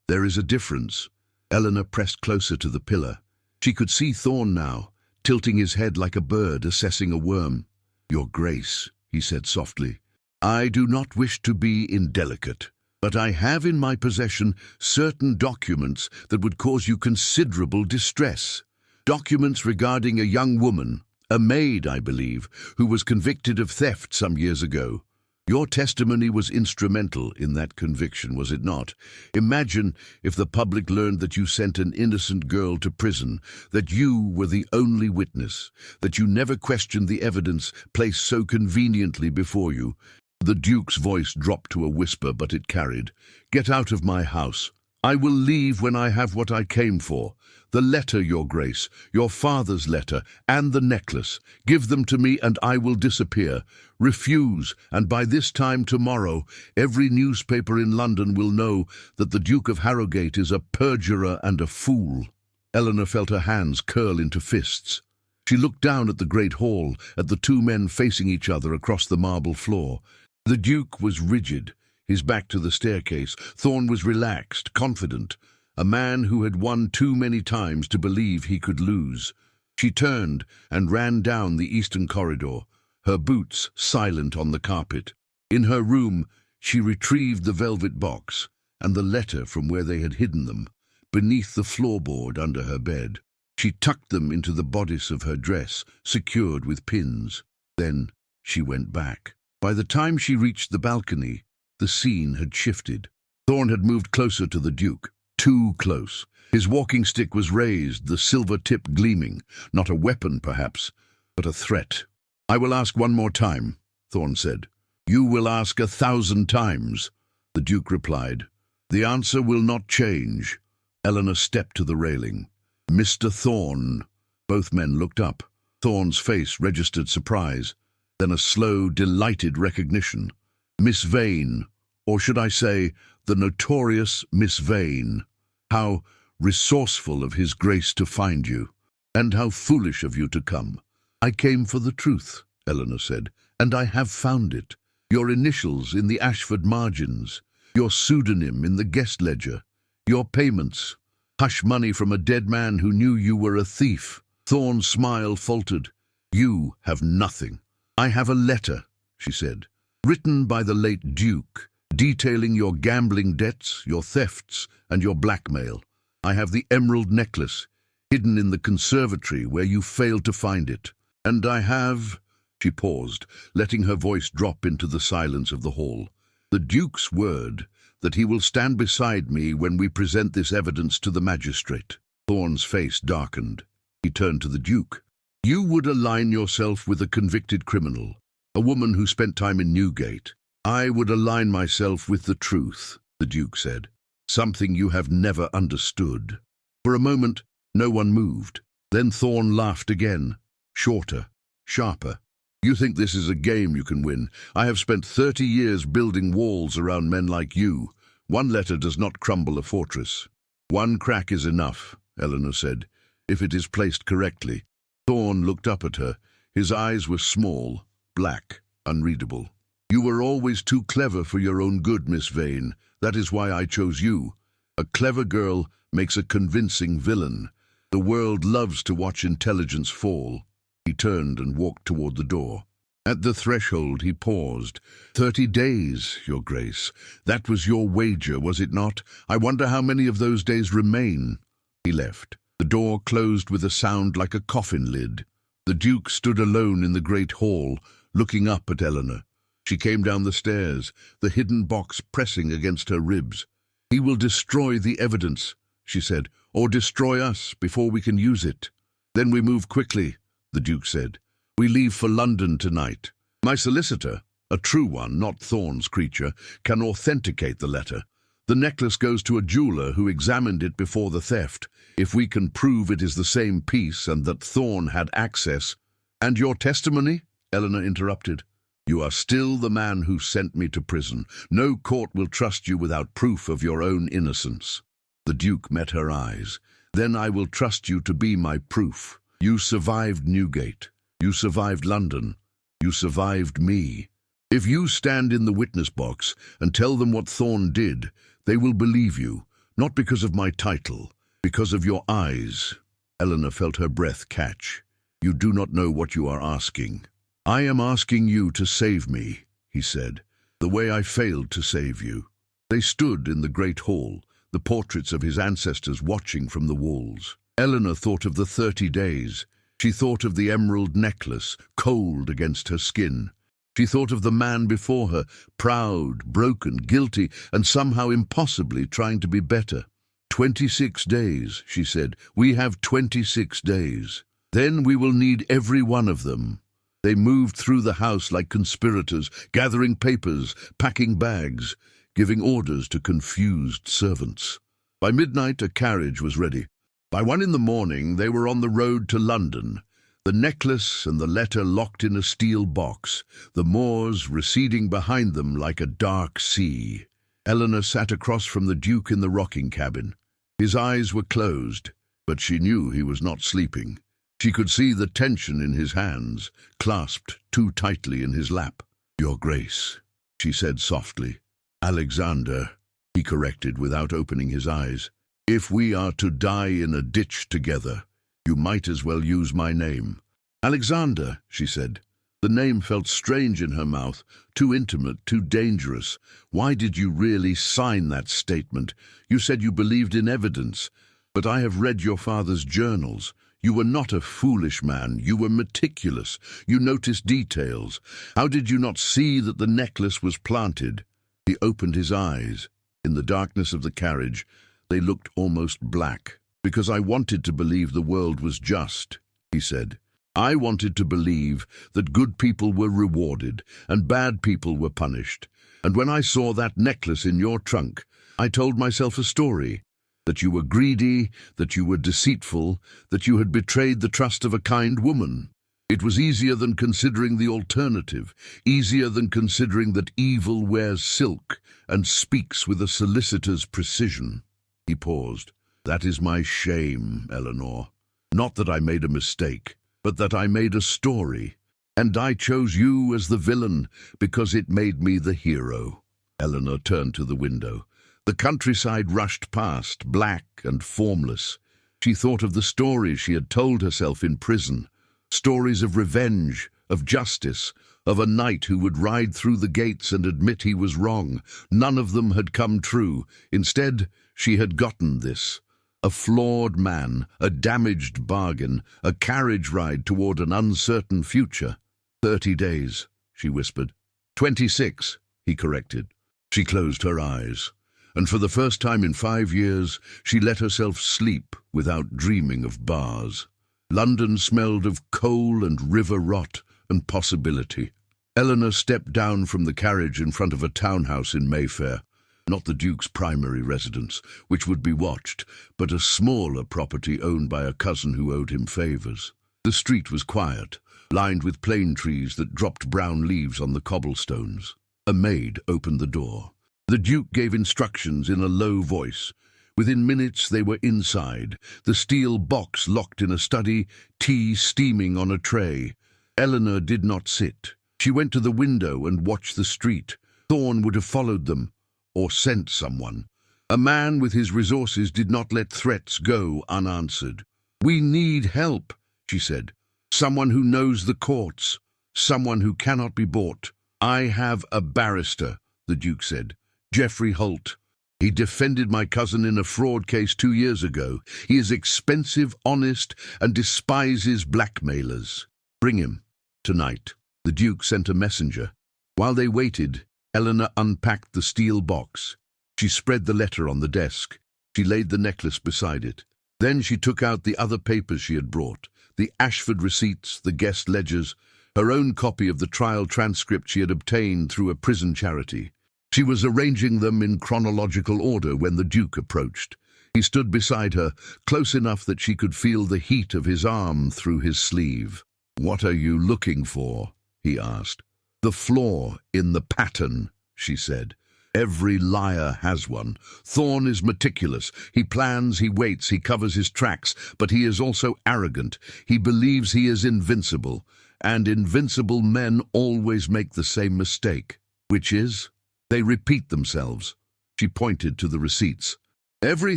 There is a difference. Eleanor pressed closer to the pillar. She could see Thorne now, tilting his head like a bird assessing a worm. Your Grace, he said softly, I do not wish to be indelicate, but I have in my possession certain documents that would cause you considerable distress. Documents regarding a young woman, a maid, I believe, who was convicted of theft some years ago. Your testimony was instrumental in that conviction, was it not? Imagine if the public learned that you sent an innocent girl to prison, that you were the only witness, that you never questioned the evidence placed so conveniently before you. The Duke's voice dropped to a whisper, but it carried. Get out of my house. I will leave when I have what I came for. The letter, Your Grace, your father's letter, and the necklace. Give them to me and I will disappear. Refuse, and by this time tomorrow, every newspaper in London will know that the Duke of Harrogate is a perjurer and a fool. Eleanor felt her hands curl into fists. She looked down at the great hall, at the 2 men facing each other across the marble floor. The Duke was rigid, his back to the staircase. Thorne was relaxed, confident, a man who had won too many times to believe he could lose. She turned and ran down the eastern corridor, her boots silent on the carpet. In her room, she retrieved the velvet box and the letter from where they had hidden them, beneath the floorboard under her bed. She tucked them into the bodice of her dress, secured with pins. Then she went back. By the time she reached the balcony, the scene had shifted. Thorne had moved closer to the Duke, too close. His walking stick was raised, the silver tip gleaming, not a weapon perhaps, but a threat. I will ask one more time, Thorne said. You will ask 1,000 times, the Duke replied. The answer will not change. Eleanor stepped to the railing. Mr. Thorne. Both men looked up. Thorne's face registered surprise, then a slow, delighted recognition. Miss Vane, or should I say, the notorious Miss Vane. How resourceful of His Grace to find you, and how foolish of you to come. I came for the truth, Eleanor said, and I have found it. Your initials in the Ashford margins, your pseudonym in the guest ledger, your payments, hush money from a dead man who knew you were a thief. Thorne's smile faltered. You have nothing. I have a letter, she said, written by the late Duke, detailing your gambling debts, your thefts, and your blackmail. I have the emerald necklace, hidden in the conservatory where you failed to find it. And I have... She paused, letting her voice drop into the silence of the hall. The Duke's word that he will stand beside me when we present this evidence to the magistrate. Thorne's face darkened. He turned to the Duke. You would align yourself with a convicted criminal, a woman who spent time in Newgate. I would align myself with the truth, the Duke said. Something you have never understood. For a moment, no one moved. Then Thorne laughed again, shorter, sharper. You think this is a game you can win. I have spent 30 years building walls around men like you. One letter does not crumble a fortress. One crack is enough, Eleanor said, if it is placed correctly. Thorne looked up at her. His eyes were small, black, unreadable. You were always too clever for your own good, Miss Vane. That is why I chose you. A clever girl makes a convincing villain. The world loves to watch intelligence fall. He turned and walked toward the door. At the threshold he paused. 30 days, Your Grace. That was your wager, was it not? I wonder how many of those days remain. He left. The door closed with a sound like a coffin lid. The Duke stood alone in the great hall, looking up at Eleanor. She came down the stairs, the hidden box pressing against her ribs. He will destroy the evidence, she said, or destroy us before we can use it. Then we move quickly, the Duke said. We leave for London tonight. My solicitor, a true one, not Thorne's creature, can authenticate the letter. The necklace goes to a jeweler who examined it before the theft. If we can prove it is the same piece and that Thorne had access— And your testimony? Eleanor interrupted. You are still the man who sent me to prison. No court will trust you without proof of your own innocence." The Duke met her eyes. "Then I will trust you to be my proof. You survived Newgate. You survived London. You survived me. If you stand in the witness box and tell them what Thorn did, they will believe you, not because of my title, because of your eyes." Eleanor felt her breath catch. "You do not know what you are asking." "I am asking you to save me," he said, "the way I failed to save you." They stood in the great hall, the portraits of his ancestors watching from the walls. Eleanor thought of the 30 days. She thought of the emerald necklace, cold against her skin. She thought of the man before her, proud, broken, guilty, and somehow impossibly trying to be better. 26 days, she said. "We have 26 days. Then we will need every one of them." They moved through the house like conspirators, gathering papers, packing bags, giving orders to confused servants. By midnight, a carriage was ready. By 1 in the morning, they were on the road to London, the necklace and the letter locked in a steel box, the moors receding behind them like a dark sea. Eleanor sat across from the Duke in the rocking cabin. His eyes were closed, but she knew he was not sleeping. She could see the tension in his hands, clasped too tightly in his lap. "Your Grace," she said softly. "Alexander," he corrected without opening his eyes. "If we are to die in a ditch together, you might as well use my name." "Alexander," she said. The name felt strange in her mouth, too intimate, too dangerous. "Why did you really sign that statement? You said you believed in evidence, but I have read your father's journals. You were not a foolish man. You were meticulous. You noticed details. How did you not see that the necklace was planted?" He opened his eyes. In the darkness of the carriage, they looked almost black. "Because I wanted to believe the world was just," he said. "I wanted to believe that good people were rewarded and bad people were punished. And when I saw that necklace in your trunk, I told myself a story. That you were greedy, that you were deceitful, that you had betrayed the trust of a kind woman. It was easier than considering the alternative, easier than considering that evil wears silk and speaks with a solicitor's precision." He paused. "That is my shame, Eleanor. Not that I made a mistake, but that I made a story. And I chose you as the villain because it made me the hero." Eleanor turned to the window. The countryside rushed past, black and formless. She thought of the stories she had told herself in prison, stories of revenge, of justice, of a knight who would ride through the gates and admit he was wrong. None of them had come true. Instead, she had gotten this. A flawed man, a damaged bargain, a carriage ride toward an uncertain future. 30 days, she whispered. 26, he corrected. She closed her eyes. And for the first time in 5 years, she let herself sleep without dreaming of bars. London smelled of coal and river rot and possibility. Eleanor stepped down from the carriage in front of a townhouse in Mayfair, not the Duke's primary residence, which would be watched, but a smaller property owned by a cousin who owed him favours. The street was quiet, lined with plane trees that dropped brown leaves on the cobblestones. A maid opened the door. The Duke gave instructions in a low voice. Within minutes they were inside, the steel box locked in a study, tea steaming on a tray. Eleanor did not sit. She went to the window and watched the street. Thorn would have followed them, or sent someone. A man with his resources did not let threats go unanswered. "We need help," she said. "Someone who knows the courts, someone who cannot be bought." "I have a barrister," the Duke said. "Geoffrey Holt. He defended my cousin in a fraud case 2 years ago. He is expensive, honest, and despises blackmailers. Bring him tonight." The Duke sent a messenger. While they waited, Eleanor unpacked the steel box. She spread the letter on the desk. She laid the necklace beside it. Then she took out the other papers she had brought, the Ashford receipts, the guest ledgers, her own copy of the trial transcript she had obtained through a prison charity. She was arranging them in chronological order when the Duke approached. He stood beside her, close enough that she could feel the heat of his arm through his sleeve. "What are you looking for?" he asked. "The flaw in the pattern," she said. "Every liar has one. Thorn is meticulous. He plans, he waits, he covers his tracks, but he is also arrogant. He believes he is invincible, and invincible men always make the same mistake, which is, they repeat themselves." She pointed to the receipts. "Every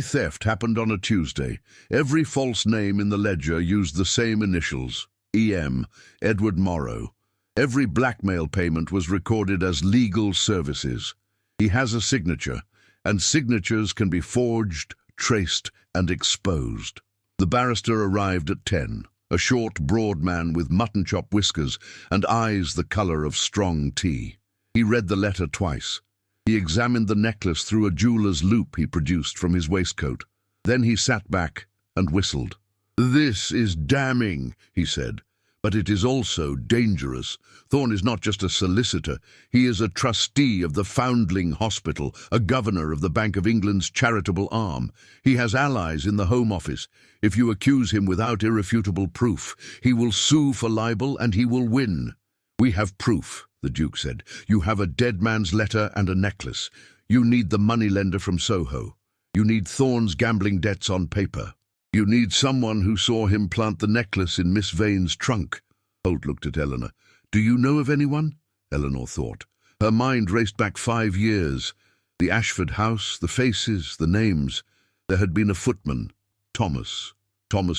theft happened on a Tuesday. Every false name in the ledger used the same initials, E.M., Edward Morrow. Every blackmail payment was recorded as legal services. He has a signature, and signatures can be forged, traced, and exposed." The barrister arrived at 10, a short, broad man with mutton-chop whiskers and eyes the color of strong tea. He read the letter twice. He examined the necklace through a jeweler's loop he produced from his waistcoat. Then he sat back and whistled. "This is damning," he said, "but it is also dangerous. Thorn is not just a solicitor. He is a trustee of the Foundling Hospital, a governor of the Bank of England's charitable arm. He has allies in the Home Office. If you accuse him without irrefutable proof, he will sue for libel and he will win." "We have proof," the Duke said. "You have a dead man's letter and a necklace. You need the moneylender from Soho. You need Thorn's gambling debts on paper. You need someone who saw him plant the necklace in Miss Vane's trunk." Holt looked at Eleanor. "Do you know of anyone?" Eleanor thought. Her mind raced back 5 years. The Ashford house, the faces, the names. There had been a footman, Thomas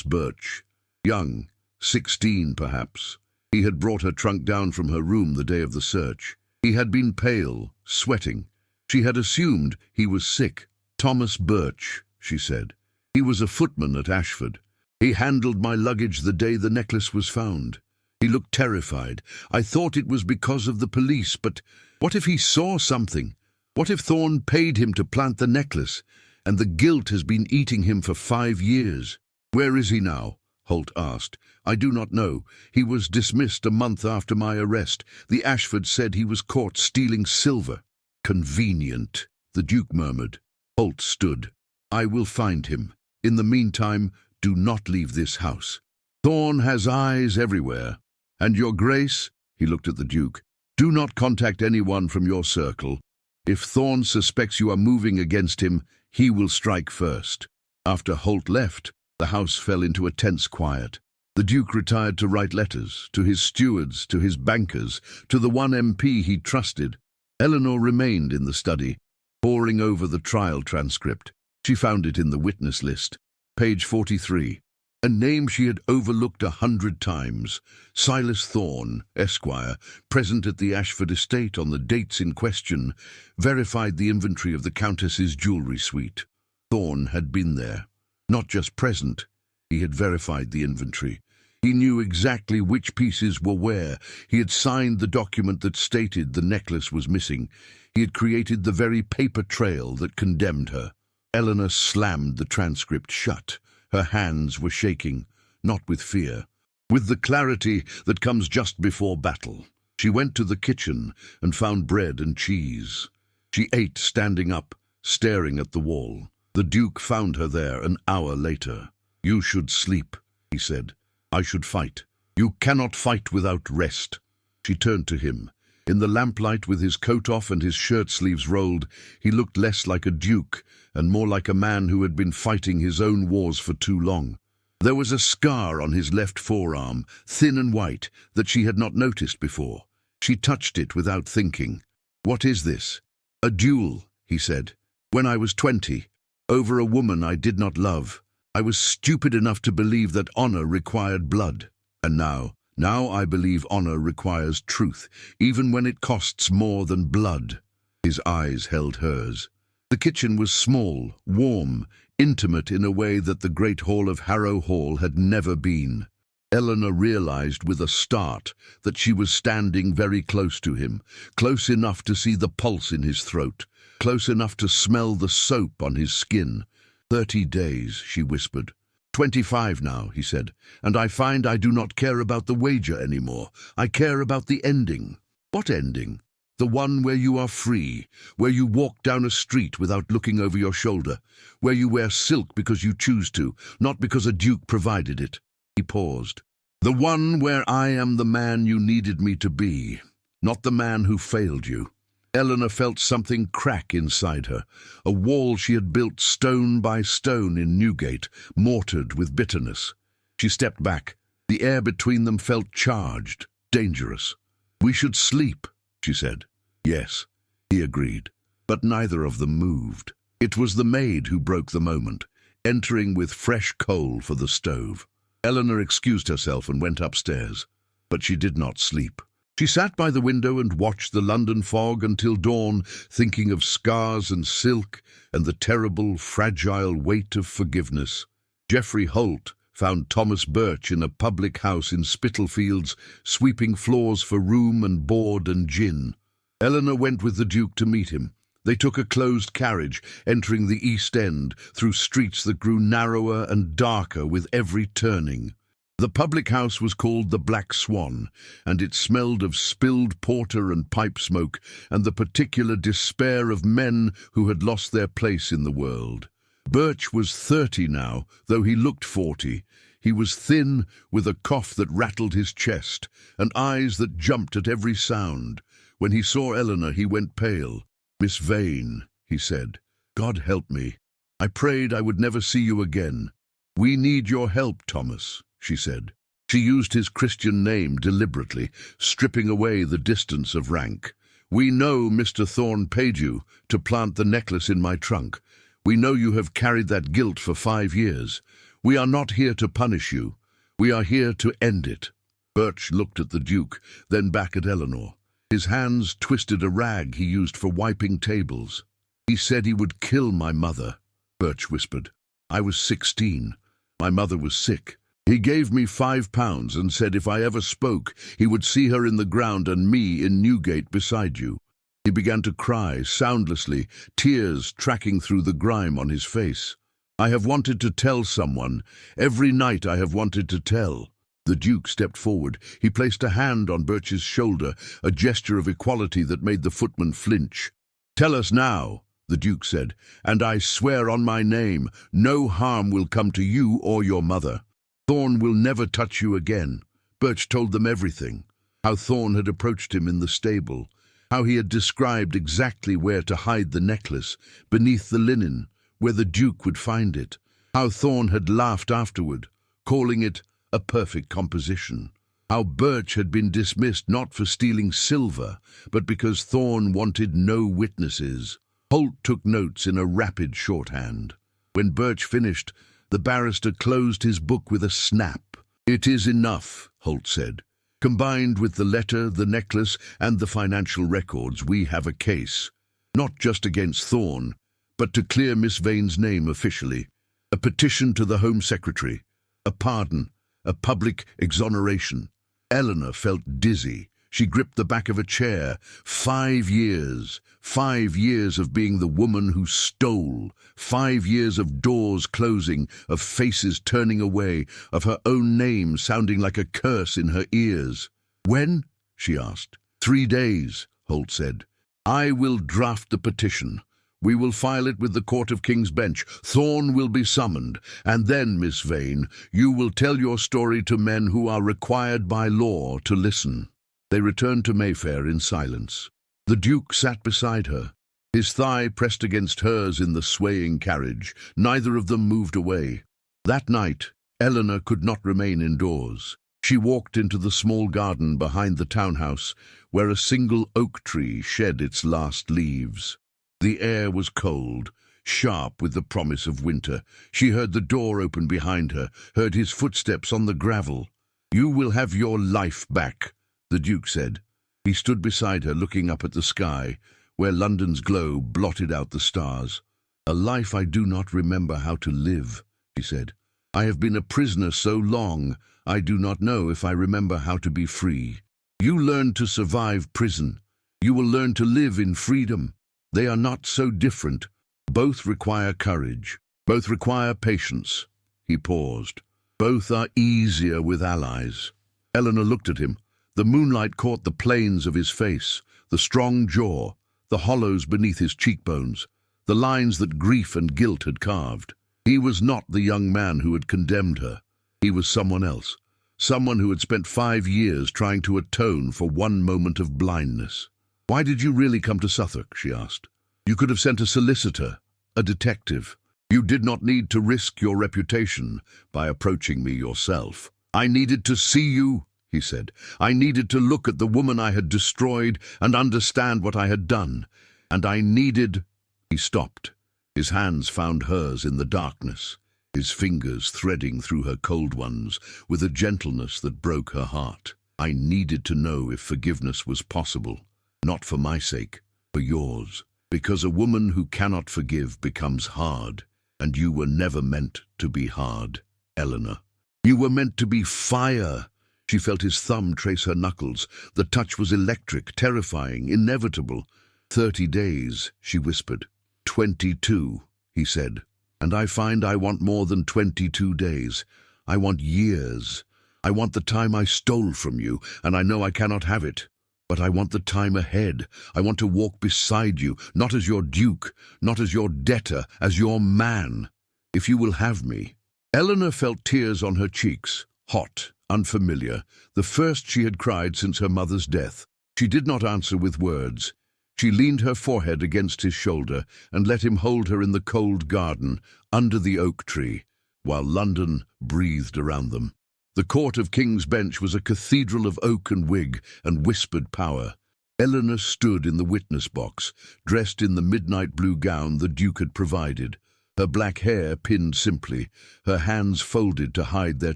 Birch. Young, 16 perhaps. He had brought her trunk down from her room the day of the search. He had been pale, sweating. She had assumed he was sick. "Thomas Birch," she said. "He was a footman at Ashford. He handled my luggage the day the necklace was found. He looked terrified. I thought it was because of the police, but what if he saw something? What if Thorn paid him to plant the necklace, and the guilt has been eating him for 5 years? "Where is he now?" Holt asked. "I do not know. He was dismissed a month after my arrest. The Ashford said he was caught stealing silver." "Convenient," the Duke murmured. Holt stood. "I will find him. In the meantime, do not leave this house. Thorn has eyes everywhere. And your Grace," he looked at the Duke, "do not contact anyone from your circle. If Thorn suspects you are moving against him, he will strike first." After Holt left, the house fell into a tense quiet. The Duke retired to write letters, to his stewards, to his bankers, to the one MP he trusted. Eleanor remained in the study, poring over the trial transcript. She found it in the witness list. Page 43. A name she had overlooked 100 times. Silas Thorn, Esquire, present at the Ashford estate on the dates in question, verified the inventory of the Countess's jewellery suite. Thorn had been there. Not just present, he had verified the inventory. He knew exactly which pieces were where. He had signed the document that stated the necklace was missing. He had created the very paper trail that condemned her. Eleanor slammed the transcript shut. Her hands were shaking, not with fear, with the clarity that comes just before battle. She went to the kitchen and found bread and cheese. She ate standing up, staring at the wall. The Duke found her there an hour later. "You should sleep," he said. "I should fight. You cannot fight without rest." She turned to him. In the lamplight, with his coat off and his shirt sleeves rolled, he looked less like a duke and more like a man who had been fighting his own wars for too long. There was a scar on his left forearm, thin and white, that she had not noticed before. She touched it without thinking. "What is this?" "A duel," he said. "When I was 20, over a woman I did not love. I was stupid enough to believe that honor required blood. And now I believe honor requires truth, even when it costs more than blood." His eyes held hers. The kitchen was small, warm, intimate in a way that the great hall of Harrow Hall had never been. Eleanor realized with a start that she was standing very close to him, close enough to see the pulse in his throat, close enough to smell the soap on his skin. 30 days, she whispered. 25 now, he said, and I find I do not care about the wager anymore. I care about the ending. What ending? The one where you are free, where you walk down a street without looking over your shoulder, where you wear silk because you choose to, not because a duke provided it. He paused. The one where I am the man you needed me to be. not the man who failed you. Eleanor felt something crack inside her, a wall she had built stone by stone in Newgate, mortared with bitterness. She stepped back. The air between them felt charged, dangerous. "We should sleep," she said. "Yes," he agreed, but neither of them moved. It was the maid who broke the moment, entering with fresh coal for the stove. Eleanor excused herself and went upstairs, but she did not sleep. She sat by the window and watched the London fog until dawn, thinking of scars and silk and the terrible, fragile weight of forgiveness. Geoffrey Holt found Thomas Birch in a public house in Spitalfields, sweeping floors for room and board and gin. Eleanor went with the Duke to meet him. They took a closed carriage, entering the East End, through streets that grew narrower and darker with every turning. The public house was called the Black Swan, and it smelled of spilled porter and pipe smoke and the particular despair of men who had lost their place in the world. Birch was 30 now, though he looked 40. He was thin, with a cough that rattled his chest, and eyes that jumped at every sound. When he saw Eleanor, he went pale. "Miss Vane," he said, "God help me. I prayed I would never see you again." "We need your help, Thomas," she said. She used his Christian name deliberately, stripping away the distance of rank. "We know Mr. Thorne paid you to plant the necklace in my trunk. We know you have carried that guilt for 5 years. We are not here to punish you. We are here to end it." Birch looked at the Duke, then back at Eleanor. His hands twisted a rag he used for wiping tables. "He said he would kill my mother," Birch whispered. "I was 16. My mother was sick. He gave me £5 and said if I ever spoke, he would see her in the ground and me in Newgate beside you." He began to cry, soundlessly, tears tracking through the grime on his face. "I have wanted to tell someone. Every night I have wanted to tell." The Duke stepped forward. He placed a hand on Birch's shoulder, a gesture of equality that made the footman flinch. "Tell us now," the Duke said, "and I swear on my name, no harm will come to you or your mother. Thorne will never touch you again." Birch told them everything. How Thorne had approached him in the stable. How he had described exactly where to hide the necklace, beneath the linen, where the Duke would find it. How Thorne had laughed afterward, calling it a perfect composition. How Birch had been dismissed not for stealing silver, but because Thorne wanted no witnesses. Holt took notes in a rapid shorthand. When Birch finished, the barrister closed his book with a snap. "It is enough," Holt said. "Combined with the letter, the necklace, and the financial records, we have a case. Not just against Thorne, but to clear Miss Vane's name officially. A petition to the Home Secretary, a pardon, a public exoneration." Eleanor felt dizzy. She gripped the back of a chair. 5 years. 5 years of being the woman who stole. 5 years of doors closing, of faces turning away, of her own name sounding like a curse in her ears. "When?" she asked. 3 days, Holt said. "I will draft the petition. We will file it with the Court of King's Bench. Thorne will be summoned. And then, Miss Vane, you will tell your story to men who are required by law to listen." They returned to Mayfair in silence. The Duke sat beside her, his thigh pressed against hers in the swaying carriage. Neither of them moved away. That night, Eleanor could not remain indoors. She walked into the small garden behind the townhouse, where a single oak tree shed its last leaves. The air was cold, sharp with the promise of winter. She heard the door open behind her, heard his footsteps on the gravel. "You will have your life back," the Duke said. He stood beside her, looking up at the sky, where London's glow blotted out the stars. "A life I do not remember how to live," he said. "I have been a prisoner so long, I do not know if I remember how to be free. You learn to survive prison. You will learn to live in freedom. They are not so different. Both require courage. Both require patience." He paused. "Both are easier with allies." Eleanor looked at him. The moonlight caught the planes of his face, the strong jaw, the hollows beneath his cheekbones, the lines that grief and guilt had carved. He was not the young man who had condemned her. He was someone else, someone who had spent 5 years trying to atone for one moment of blindness. "Why did you really come to Southwark?" she asked. "You could have sent a solicitor, a detective. You did not need to risk your reputation by approaching me yourself." "I needed to see you," he said. "I needed to look at the woman I had destroyed and understand what I had done. And I needed—" He stopped. His hands found hers in the darkness, his fingers threading through her cold ones with a gentleness that broke her heart. "I needed to know if forgiveness was possible, not for my sake, for yours. Because a woman who cannot forgive becomes hard, and you were never meant to be hard, Eleanor. You were meant to be fire." She felt his thumb trace her knuckles. The touch was electric, terrifying, inevitable. 30 days, she whispered. 22, he said. "And I find I want more than 22 days. I want years. I want the time I stole from you, and I know I cannot have it. But I want the time ahead. I want to walk beside you, not as your duke, not as your debtor, as your man. If you will have me." Eleanor felt tears on her cheeks, hot, unfamiliar, the first she had cried since her mother's death. She did not answer with words. She leaned her forehead against his shoulder and let him hold her in the cold garden, under the oak tree, while London breathed around them. The court of King's Bench was a cathedral of oak and wig and whispered power. Eleanor stood in the witness box, dressed in the midnight blue gown the Duke had provided, her black hair pinned simply, her hands folded to hide their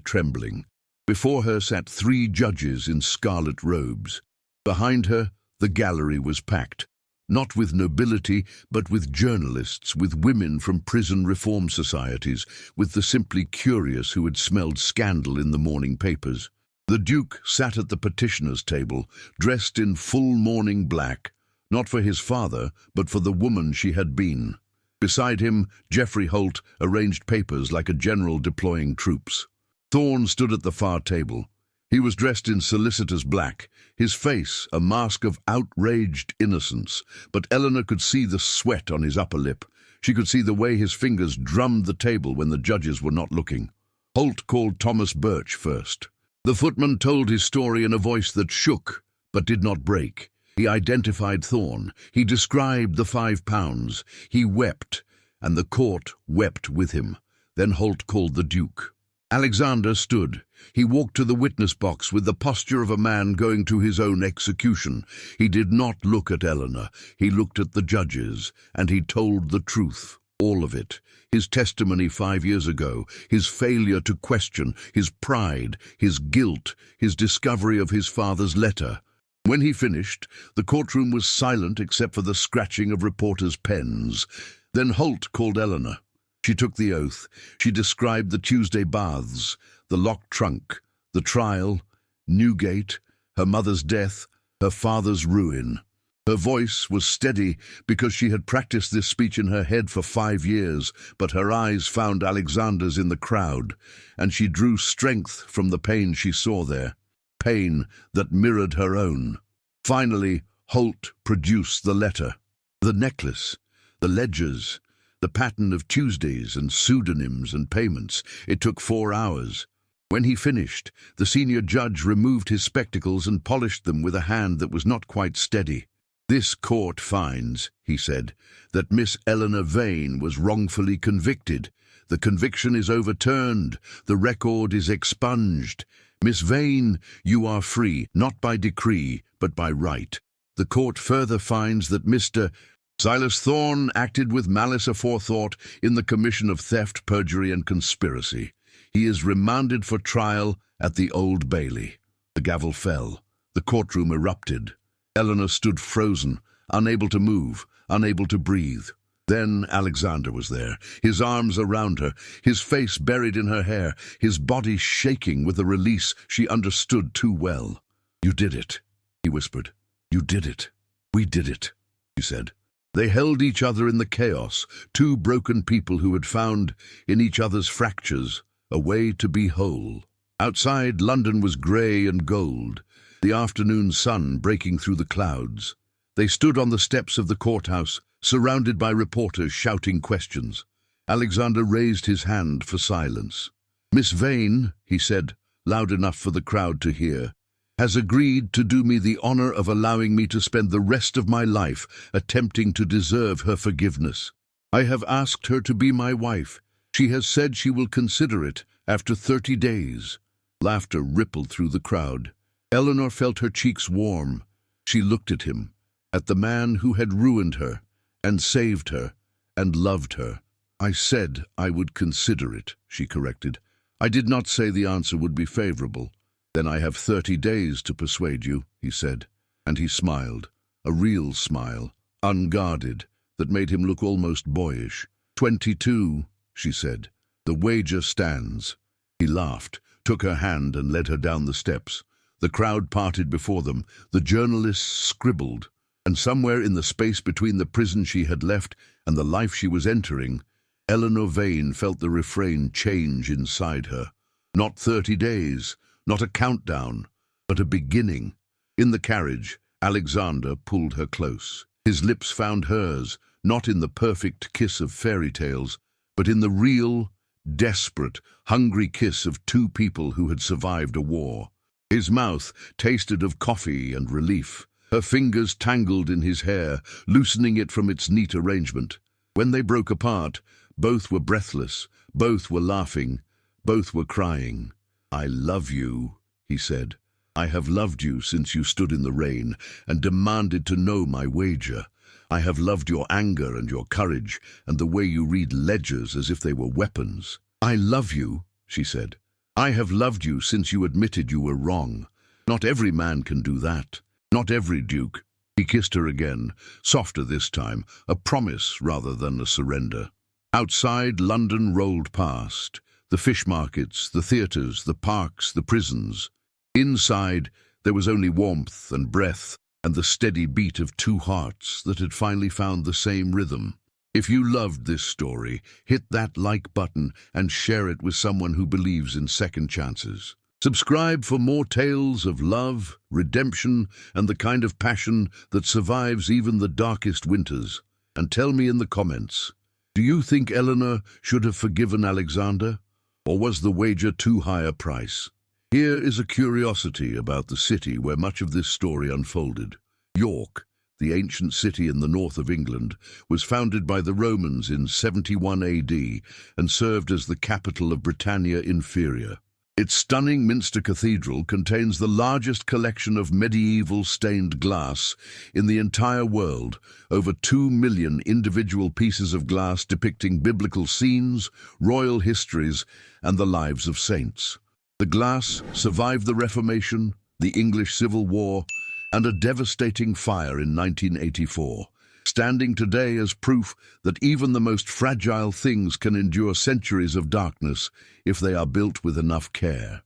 trembling. Before her sat 3 judges in scarlet robes. Behind her, the gallery was packed, not with nobility, but with journalists, with women from prison reform societies, with the simply curious who had smelled scandal in the morning papers. The Duke sat at the petitioner's table, dressed in full mourning black, not for his father, but for the woman she had been. Beside him, Geoffrey Holt arranged papers like a general deploying troops. Thorne stood at the far table. He was dressed in solicitor's black, his face a mask of outraged innocence, but Eleanor could see the sweat on his upper lip. She could see the way his fingers drummed the table when the judges were not looking. Holt called Thomas Birch first. The footman told his story in a voice that shook, but did not break. He identified Thorne. He described the £5. He wept, and the court wept with him. Then Holt called the Duke. Alexander stood. He walked to the witness box with the posture of a man going to his own execution. He did not look at Eleanor. He looked at the judges, and he told the truth, all of it. His testimony 5 years ago, his failure to question, his pride, his guilt, his discovery of his father's letter. When he finished, the courtroom was silent except for the scratching of reporters' pens. Then Holt called Eleanor. She took the oath. She described the Tuesday baths, the locked trunk, the trial, Newgate, her mother's death, her father's ruin. Her voice was steady because she had practiced this speech in her head for 5 years, but her eyes found Alexander's in the crowd, and she drew strength from the pain she saw there, pain that mirrored her own. Finally, Holt produced the letter, the necklace, the ledgers, the pattern of Tuesdays and pseudonyms and payments. It took 4 hours. When he finished, the senior judge removed his spectacles and polished them with a hand that was not quite steady. "This court finds," he said, "that Miss Eleanor Vane was wrongfully convicted. The conviction is overturned. The record is expunged. Miss Vane, you are free, not by decree, but by right. The court further finds that Mr. Silas Thorne acted with malice aforethought in the commission of theft, perjury, and conspiracy. He is remanded for trial at the Old Bailey." The gavel fell. The courtroom erupted. Eleanor stood frozen, unable to move, unable to breathe. Then Alexander was there, his arms around her, his face buried in her hair, his body shaking with a release she understood too well. "You did it," he whispered. "You did it. We did it," she said. They held each other in the chaos, 2 broken people who had found, in each other's fractures, a way to be whole. Outside, London was grey and gold, the afternoon sun breaking through the clouds. They stood on the steps of the courthouse, surrounded by reporters shouting questions. Alexander raised his hand for silence. "Miss Vane," he said, loud enough for the crowd to hear, has agreed to do me the honor of allowing me to spend the rest of my life attempting to deserve her forgiveness. I have asked her to be my wife. She has said she will consider it after 30 days. Laughter rippled through the crowd. Eleanor felt her cheeks warm. She looked at him, at the man who had ruined her, and saved her, and loved her. I said I would consider it, she corrected. I did not say the answer would be favorable. Then I have 30 days to persuade you, he said. And he smiled, a real smile, unguarded, that made him look almost boyish. 22, she said. The wager stands. He laughed, took her hand and led her down the steps. The crowd parted before them. The journalists scribbled. And somewhere in the space between the prison she had left and the life she was entering, Eleanor Vane felt the refrain change inside her. Not 30 days, not a countdown, but a beginning. In the carriage, Alexander pulled her close. His lips found hers, not in the perfect kiss of fairy tales, but in the real, desperate, hungry kiss of two people who had survived a war. His mouth tasted of coffee and relief. Her fingers tangled in his hair, loosening it from its neat arrangement. When they broke apart, both were breathless, both were laughing, both were crying. I love you, he said. I have loved you since you stood in the rain and demanded to know my wager. I have loved your anger and your courage and the way you read ledgers as if they were weapons. I love you, she said. I have loved you since you admitted you were wrong. Not every man can do that. Not every duke. He kissed her again, softer this time, a promise rather than a surrender. Outside, London rolled past. The fish markets, the theatres, the parks, the prisons. Inside, there was only warmth and breath and the steady beat of two hearts that had finally found the same rhythm. If you loved this story, hit that like button and share it with someone who believes in second chances. Subscribe for more tales of love, redemption, and the kind of passion that survives even the darkest winters. And tell me in the comments, do you think Eleanor should have forgiven Alexander? Or was the wager too high a price? Here is a curiosity about the city where much of this story unfolded. York, the ancient city in the north of England, was founded by the Romans in 71 AD and served as the capital of Britannia Inferior. Its stunning Minster Cathedral contains the largest collection of medieval stained glass in the entire world, over 2 million individual pieces of glass depicting biblical scenes, royal histories, and the lives of saints. The glass survived the Reformation, the English Civil War, and a devastating fire in 1984, standing today as proof that even the most fragile things can endure centuries of darkness if they are built with enough care.